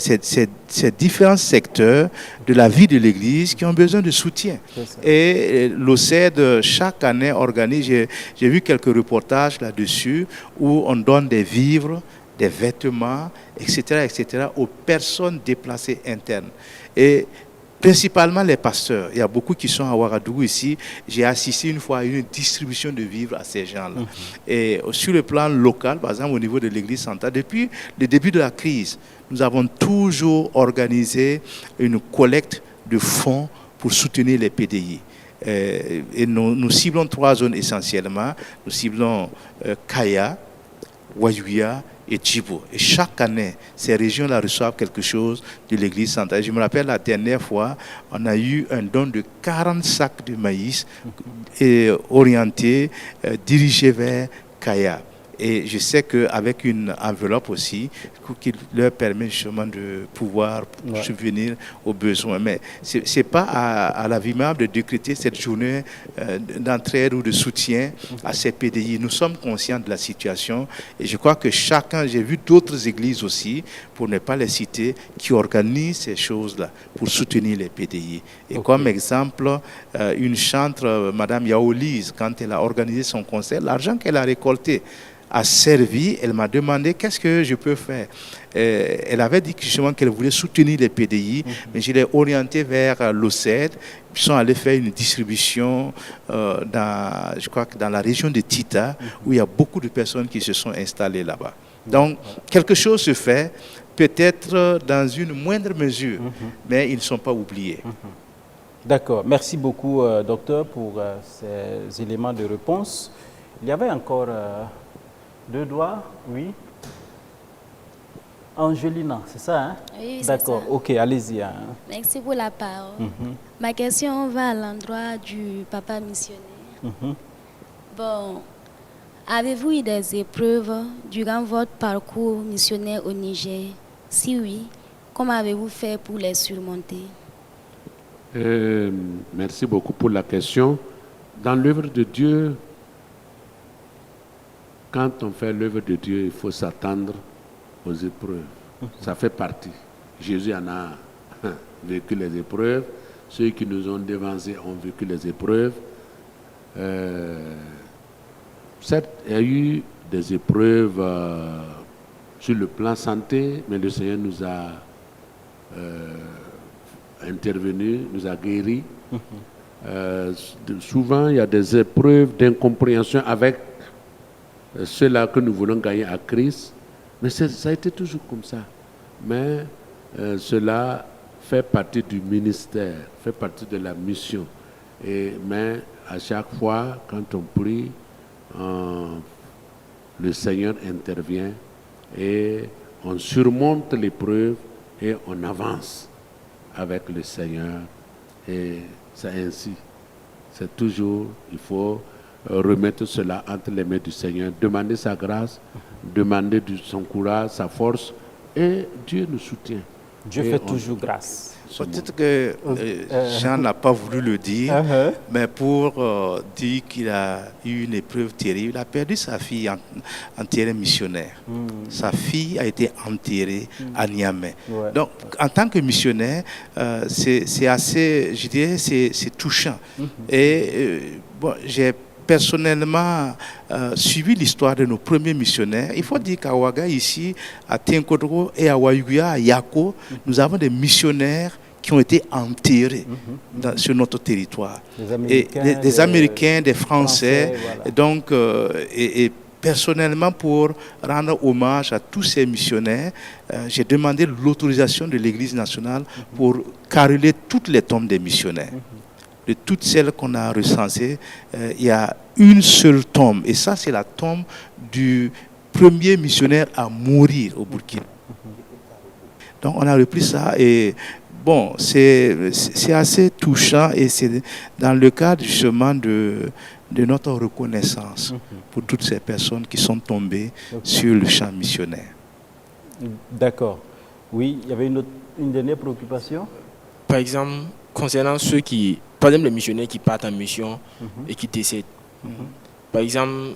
différents secteurs de la vie de l'Église qui ont besoin de soutien. Et l'OCED, chaque année, organise, j'ai vu quelques reportages là-dessus, où on donne des vivres, des vêtements, etc., aux personnes déplacées internes. Et principalement les pasteurs. Il y a beaucoup qui sont à Ouagadougou ici. J'ai assisté une fois à une distribution de vivres à ces gens-là. Et sur le plan local, par exemple au niveau de l'église centrale, depuis le début de la crise, nous avons toujours organisé une collecte de fonds pour soutenir les PDI. Et nous ciblons 3 zones essentiellement. Nous ciblons Kaya, Wayouya et Djibo. Et chaque année, ces régions-là reçoivent quelque chose de l'église centrale. Je me rappelle la dernière fois, on a eu un don de 40 sacs de maïs orientés, dirigés vers Kaya. Et je sais qu'avec une enveloppe aussi, qui leur permet justement de pouvoir subvenir aux besoins. Mais ce n'est pas à la VIMAB de décréter cette journée d'entraide ou de soutien à ces PDI. Nous sommes conscients de la situation et je crois que chacun, j'ai vu d'autres églises aussi, pour ne pas les citer, qui organisent ces choses-là pour soutenir les PDI. Et comme exemple, une chantre, Madame Yaolise, quand elle a organisé son concert, l'argent qu'elle a récolté a servi, elle m'a demandé qu'est-ce que je peux faire. Elle avait dit justement qu'elle voulait soutenir les PDI, mais je l'ai orienté vers l'OCED. Ils sont allés faire une distribution je crois que dans la région de Tita, où il y a beaucoup de personnes qui se sont installées là-bas. Donc, quelque chose se fait, peut-être dans une moindre mesure, mais ils ne sont pas oubliés. D'accord. Merci beaucoup, docteur, pour ces éléments de réponse. Il y avait encore 2 doigts, oui. Angelina, c'est ça, hein? Oui, c'est d'accord, ça. ok, allez-y. Hein. Merci pour la parole. Ma question va à l'endroit du papa missionnaire. Bon, avez-vous eu des épreuves durant votre parcours missionnaire au Niger? Si oui, comment avez-vous fait pour les surmonter? Merci beaucoup pour la question. Dans l'œuvre de Dieu, quand on fait l'œuvre de Dieu, il faut s'attendre aux épreuves. Ça fait partie. Jésus en a vécu les épreuves. Ceux qui nous ont devancés ont vécu les épreuves. Certes, il y a eu des épreuves sur le plan santé, mais le Seigneur nous a intervenu, nous a guéris. souvent il y a des épreuves d'incompréhension avec ceux-là que nous voulons gagner à Christ. Mais ça a été toujours comme ça. Mais cela fait partie du ministère, fait partie de la mission. Mais à chaque fois, quand on prie, le Seigneur intervient et on surmonte l'épreuve et on avance avec le Seigneur. Et c'est ainsi. C'est toujours, il faut remettre cela entre les mains du Seigneur, demander sa grâce, demander son courage, sa force, et Dieu nous soutient. Dieu fait toujours grâce. Peut-être que Jean n'a pas voulu le dire, mais pour dire qu'il a eu une épreuve terrible, il a perdu sa fille en terrain missionnaire. Sa fille a été enterrée à Niamey. Ouais. Donc, en tant que missionnaire, c'est assez, je dirais, c'est touchant. Et bon, j'ai personnellement suivi l'histoire de nos premiers missionnaires. Il faut dire qu'à Ouaga, ici, à Tinkodro et à Wayuya, à Yako, nous avons des missionnaires qui ont été enterrés sur notre territoire. Des Américains, des Français. Voilà. Donc, et personnellement, pour rendre hommage à tous ces missionnaires, j'ai demandé l'autorisation de l'Église nationale pour caroler toutes les tombes des missionnaires. De toutes celles qu'on a recensées, il y a une seule tombe. Et ça, c'est la tombe du premier missionnaire à mourir au Burkina. Donc, on a repris ça et bon, c'est assez touchant et c'est dans le cadre justement de notre reconnaissance pour toutes ces personnes qui sont tombées sur le champ missionnaire. D'accord. Oui, il y avait une dernière préoccupation. Par exemple, concernant ceux qui, par exemple les missionnaires qui partent en mission et qui décèdent. Par exemple,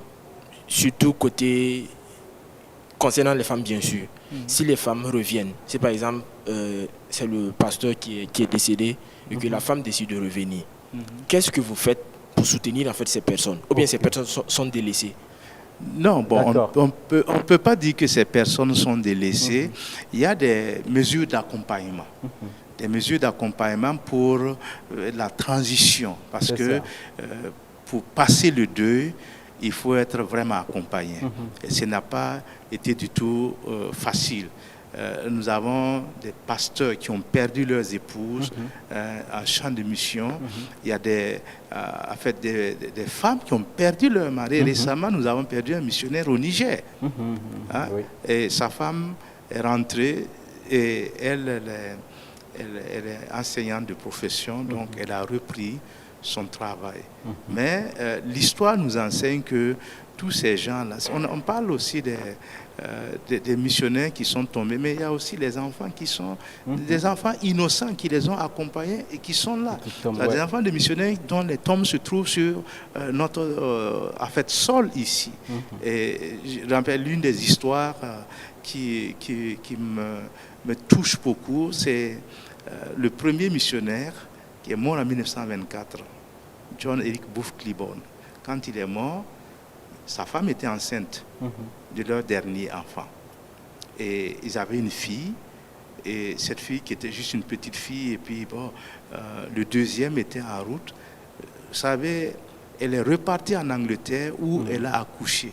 surtout côté, concernant les femmes bien sûr, si les femmes reviennent, si par exemple c'est le pasteur qui est décédé et que la femme décide de revenir, qu'est-ce que vous faites pour soutenir en fait ces personnes? Ou bien ces personnes sont délaissées? Non, bon, on peut pas dire que ces personnes sont délaissées. Il y a des mesures d'accompagnement. Des mesures d'accompagnement pour la transition. Parce que pour passer le deuil, il faut être vraiment accompagné. Et ce n'a pas été du tout facile. Nous avons des pasteurs qui ont perdu leurs épouses en champ de mission. Il y a des femmes qui ont perdu leur mari. Récemment, nous avons perdu un missionnaire au Niger. Et sa femme est rentrée et elle est enseignante de profession, donc elle a repris son travail. Mais l'histoire nous enseigne que tous ces gens-là, on parle aussi des missionnaires qui sont tombés, mais il y a aussi les enfants qui sont des enfants innocents qui les ont accompagnés et qui sont là. Des enfants de missionnaires dont les tombes se trouvent sur notre sol ici. Et je rappelle l'une des histoires qui me touche beaucoup, c'est le premier missionnaire qui est mort en 1924, John Eric Booth Cliburn. Quand il est mort, sa femme était enceinte de leur dernier enfant. Et ils avaient une fille, et cette fille qui était juste une petite fille, et puis bon, le deuxième était en route. Vous savez, elle est repartie en Angleterre où elle a accouché.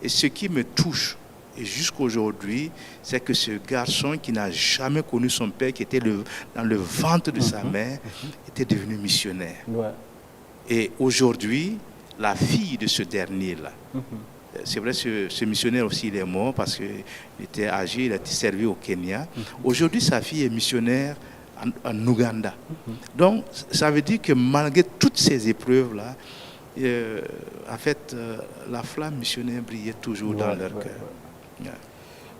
Et ce qui me touche, et jusqu'aujourd'hui, c'est que ce garçon qui n'a jamais connu son père, qui était dans le ventre de sa mère, était devenu missionnaire. Et aujourd'hui, la fille de ce dernier-là, c'est vrai, ce missionnaire aussi, il est mort parce qu'il était âgé, il a été servi au Kenya. Aujourd'hui, sa fille est missionnaire en Ouganda. Donc, ça veut dire que malgré toutes ces épreuves-là, en fait, la flamme missionnaire brillait toujours dans leur cœur.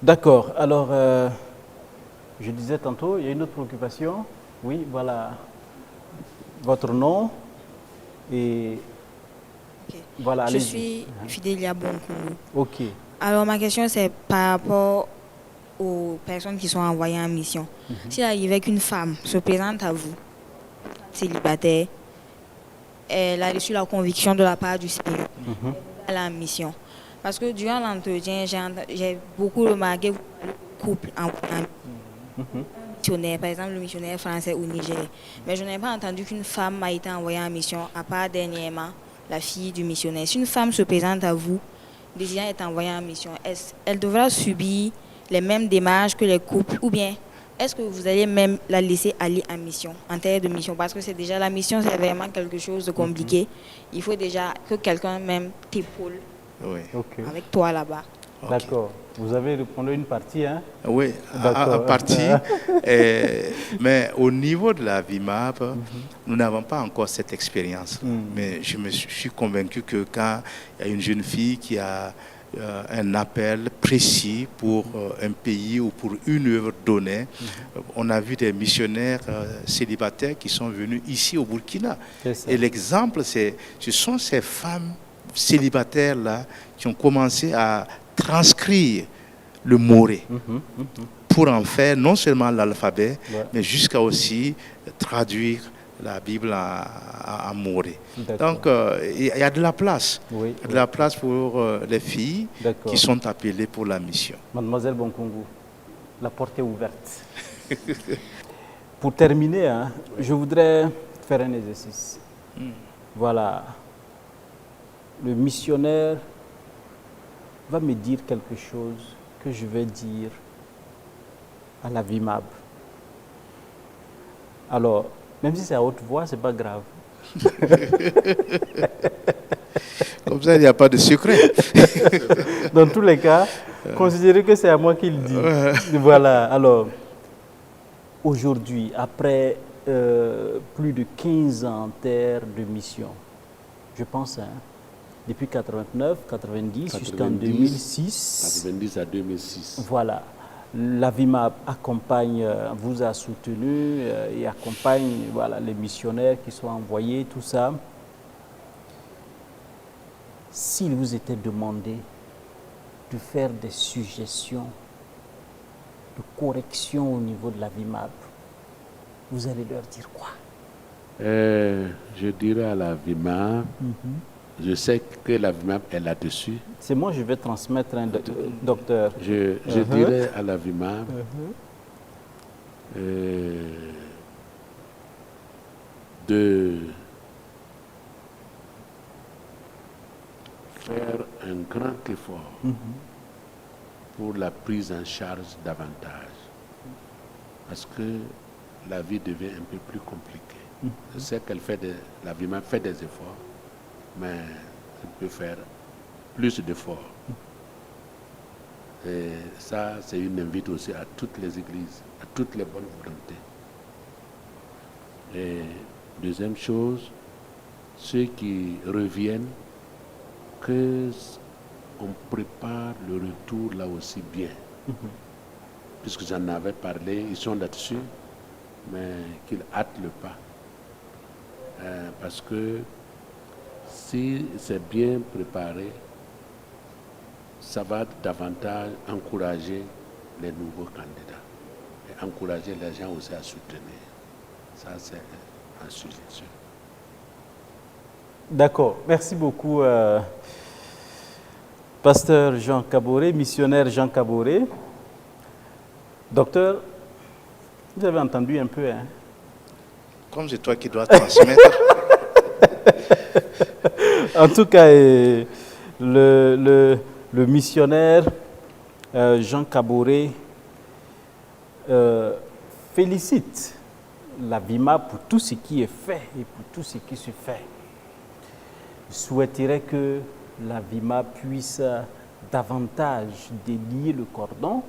D'accord. Alors, je disais tantôt, il y a une autre préoccupation. Oui, voilà. Votre nom et... Okay. Voilà, je suis Fidélia Bonkourou. Ok. Alors, ma question, c'est par rapport aux personnes qui sont envoyées en mission. S'il arrivait qu'une femme se présente à vous, célibataire, elle a reçu la conviction de la part du Seigneur, elle est en mission. Parce que durant l'entretien, j'ai beaucoup remarqué le couple en mission. missionnaires, par exemple le missionnaire français au Niger. Mais je n'ai pas entendu qu'une femme a été envoyée en mission, à part dernièrement la fille du missionnaire. Si une femme se présente à vous, désirant être envoyée en mission, elle devra subir les mêmes démarches que les couples, ou bien est-ce que vous allez même la laisser aller en mission, en terre de mission? Parce que c'est déjà la mission, c'est vraiment quelque chose de compliqué. Il faut déjà que quelqu'un même t'épaule avec toi là-bas. D'accord. Vous avez répondu une partie, hein? Oui, en partie. Mais au niveau de la VIMAP, nous n'avons pas encore cette expérience. Mais je suis convaincu que quand il y a une jeune fille qui a un appel précis pour un pays ou pour une œuvre donnée, on a vu des missionnaires célibataires qui sont venus ici au Burkina. Et l'exemple, ce sont ces femmes célibataires-là qui ont commencé à transcrire le moré pour en faire non seulement l'alphabet, mais jusqu'à aussi traduire la Bible en moré. Donc, il y a de la place. Il y a de la place pour les filles qui sont appelées pour la mission. Mademoiselle Bonkongu, la porte est ouverte. Pour terminer, hein, je voudrais faire un exercice. Voilà. Le missionnaire va me dire quelque chose que je vais dire à la VIMAB. Alors, même si c'est à haute voix, c'est pas grave. Comme ça, il n'y a pas de secret. Dans tous les cas, considérez que c'est à moi qu'il dit. Voilà. Alors, aujourd'hui, après plus de 15 ans en terre de mission, je pense, hein, depuis 89, 90 jusqu'en 2006. 90 à 2006. Voilà. La VIMAB accompagne, vous a soutenu et accompagne les missionnaires qui sont envoyés, tout ça. S'il vous était demandé de faire des suggestions de correction au niveau de la VIMAB, vous allez leur dire quoi? Je dirais à la VIMAB, je sais que la VIMAB est là-dessus. C'est moi, je vais transmettre un docteur. Je dirais à la VIMAB de faire un grand effort pour la prise en charge davantage. Parce que la vie devient un peu plus compliquée. Je sais qu'elle la VIMAB fait des efforts, mais elle peut faire plus d'efforts. Et ça, c'est une invite aussi à toutes les églises, à toutes les bonnes volontés. Et deuxième chose, ceux qui reviennent, qu'on prépare le retour là aussi bien. Puisque j'en avais parlé, ils sont là-dessus, mais qu'ils hâtent le pas. Parce que si c'est bien préparé, ça va davantage encourager les nouveaux candidats et encourager les gens aussi à soutenir. Ça, c'est un suggestion. D'accord. Merci beaucoup, pasteur Jean Kaboré, missionnaire Jean Kaboré. Docteur, vous avez entendu un peu, hein? Comme c'est toi qui dois transmettre. En tout cas, le missionnaire Jean Kaboré félicite la VIMAB pour tout ce qui est fait et pour tout ce qui se fait. Je souhaiterais que la VIMAB puisse davantage délier le cordon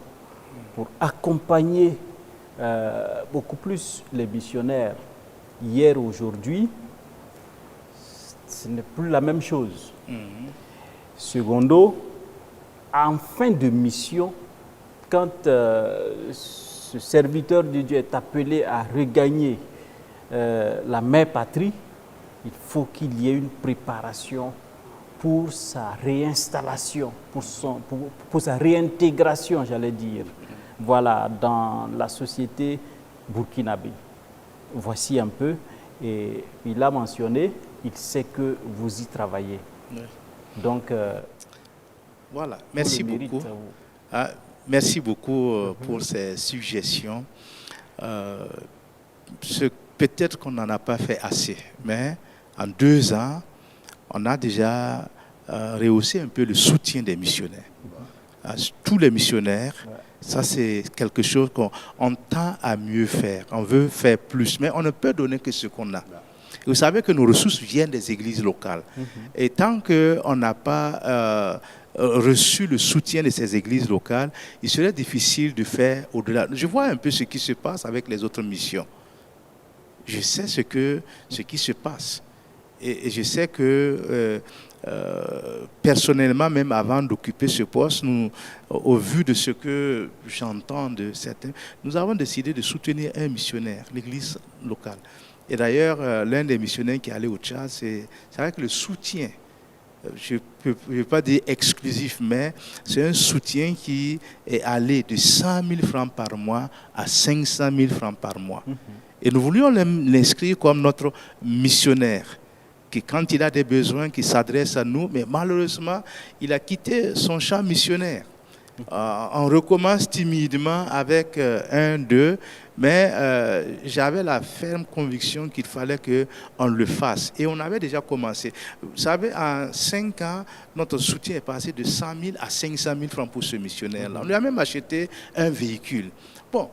pour accompagner beaucoup plus les missionnaires. Hier, aujourd'hui, ce n'est plus la même chose. Secondo, en fin de mission, quand ce serviteur de Dieu est appelé à regagner la mère patrie, il faut qu'il y ait une préparation pour sa réinstallation, pour sa réintégration, j'allais dire, voilà, dans la société burkinabé. Voici un peu, et il a mentionné, il sait que vous y travaillez. Oui. Donc, voilà, merci beaucoup. Merci beaucoup pour ces suggestions. peut-être qu'on n'en a pas fait assez, mais en 2 ans, on a déjà rehaussé un peu le soutien des missionnaires. Tous les missionnaires, ça c'est quelque chose qu'on tend à mieux faire. On veut faire plus, mais on ne peut donner que ce qu'on a. Vous savez que nos ressources viennent des églises locales. Et tant qu'on n'a pas reçu le soutien de ces églises locales, il serait difficile de faire au-delà. Je vois un peu ce qui se passe avec les autres missions. Je sais ce qui se passe. Et je sais que personnellement, même avant d'occuper ce poste, au vu de ce que j'entends de certains, nous avons décidé de soutenir un missionnaire, l'église locale. Et d'ailleurs, l'un des missionnaires qui est allé au Tchad, c'est vrai que le soutien, je ne peux pas dire exclusif, mais c'est un soutien qui est allé de 100 000 francs par mois à 500 000 francs par mois. Et nous voulions l'inscrire comme notre missionnaire, qui quand il a des besoins, qui s'adresse à nous, mais malheureusement, il a quitté son champ missionnaire. On recommence timidement avec un, deux, mais j'avais la ferme conviction qu'il fallait qu'on le fasse. Et on avait déjà commencé. Vous savez, en 5 ans, notre soutien est passé de 100 000 à 500 000 francs pour ce missionnaire-là. On lui a même acheté un véhicule. Bon.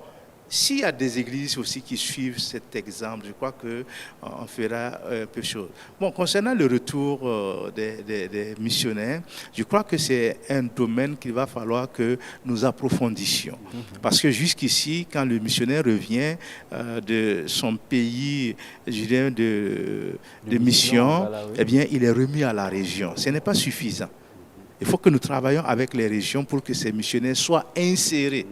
S'il y a des églises aussi qui suivent cet exemple, je crois qu'on fera un peu de choses. Bon, concernant le retour des missionnaires, je crois que c'est un domaine qu'il va falloir que nous approfondissions. Parce que jusqu'ici, quand le missionnaire revient de son pays, je dirais, de mission, voilà, oui. Eh bien, il est remis à la région. Ce n'est pas suffisant. Il faut que nous travaillions avec les régions pour que ces missionnaires soient insérés.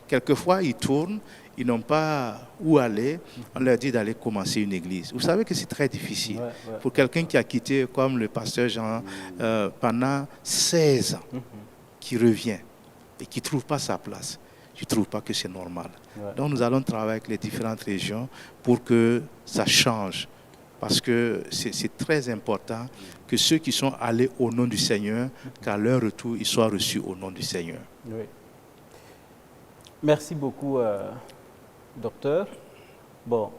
Quelquefois, ils tournent, ils n'ont pas où aller, on leur dit d'aller commencer une église. Vous savez que c'est très difficile. Pour quelqu'un qui a quitté, comme le pasteur Jean, pendant 16 ans, qui revient et qui ne trouve pas sa place, je ne trouve pas que c'est normal. Donc nous allons travailler avec les différentes régions pour que ça change. Parce que c'est très important que ceux qui sont allés au nom du Seigneur, qu'à leur retour, ils soient reçus au nom du Seigneur. Oui. Merci beaucoup, docteur. Bon,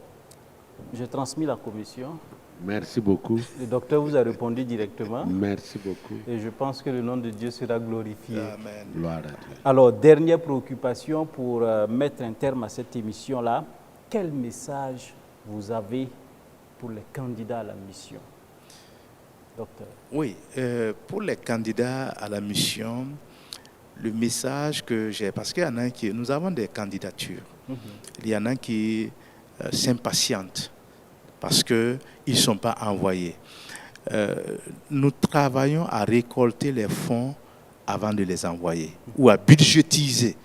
j'ai transmis la commission. Merci beaucoup. Le docteur vous a répondu directement. Merci beaucoup. Et je pense que le nom de Dieu sera glorifié. Amen. Gloire à Dieu. Alors, dernière préoccupation pour mettre un terme à cette émission-là. Quel message vous avez pour les candidats à la mission, docteur? Oui, pour les candidats à la mission, le message que j'ai, parce qu'il y en a qui, nous avons des candidatures, il y en a qui s'impatientent parce qu'ils ne sont pas envoyés. Nous travaillons à récolter les fonds avant de les envoyer ou à budgétiser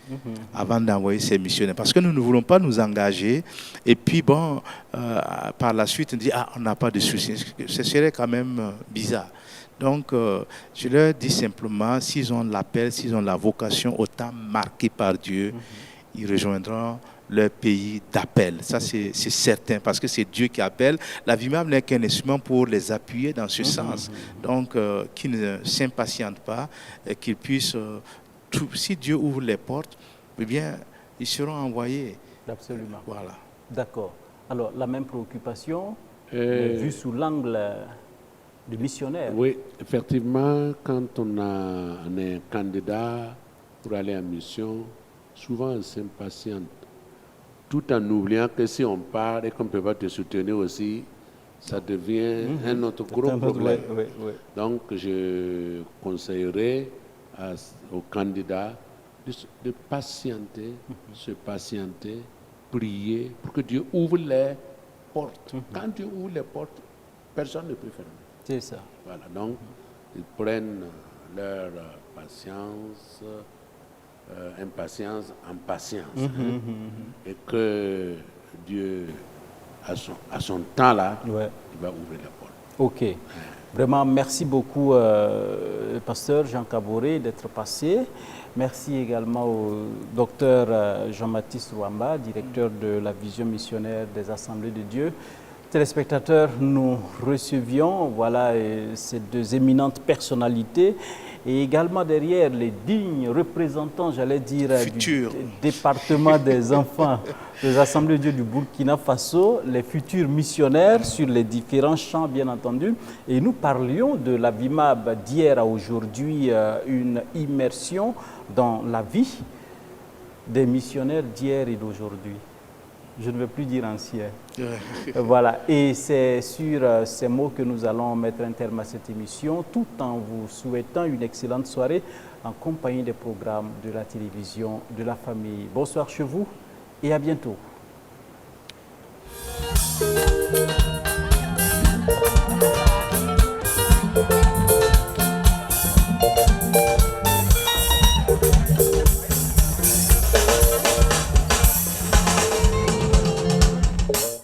avant d'envoyer ces missionnaires. Parce que nous ne voulons pas nous engager et puis bon, par la suite on dit « Ah, on n'a pas de soucis ». Ce serait quand même bizarre. Donc, je leur dis simplement, s'ils ont l'appel, s'ils ont la vocation au temps marqué par Dieu, ils rejoindront leur pays d'appel. Ça, c'est certain, parce que c'est Dieu qui appelle. La VIMAB n'est qu'un instrument pour les appuyer dans ce sens. Donc, qu'ils ne s'impatientent pas, et qu'ils puissent, si Dieu ouvre les portes, eh bien, ils seront envoyés. Absolument. Voilà. D'accord. Alors, la même préoccupation, vue sous l'angle de missionnaire. Oui, effectivement, quand on est candidat pour aller en mission, souvent on s'impatiente, tout en oubliant que si on part et qu'on ne peut pas te soutenir aussi, ça devient un autre gros problème. Donc, je conseillerais aux candidats de patienter, se patienter, prier pour que Dieu ouvre les portes. Quand Dieu ouvre les portes, personne ne peut fermer. C'est ça. Voilà, donc ils prennent leur patience, impatience en patience. Et que Dieu, à son temps là, il va ouvrir la porte. Ok. Vraiment, merci beaucoup, pasteur Jean Kaboré, d'être passé. Merci également au docteur Jean-Baptiste Rwamba, directeur de la vision missionnaire des Assemblées de Dieu. téléspectateurs, nous recevions ces deux éminentes personnalités et également derrière les dignes représentants, j'allais dire, du département des enfants des Assemblées de Dieu du Burkina Faso, les futurs missionnaires sur les différents champs, bien entendu. Et nous parlions de la VIMAB d'hier à aujourd'hui, une immersion dans la vie des missionnaires d'hier et d'aujourd'hui. Je ne veux plus dire ancien. Voilà, et c'est sur ces mots que nous allons mettre un terme à cette émission, tout en vous souhaitant une excellente soirée en compagnie des programmes de la télévision de la famille. Bonsoir chez vous et à bientôt.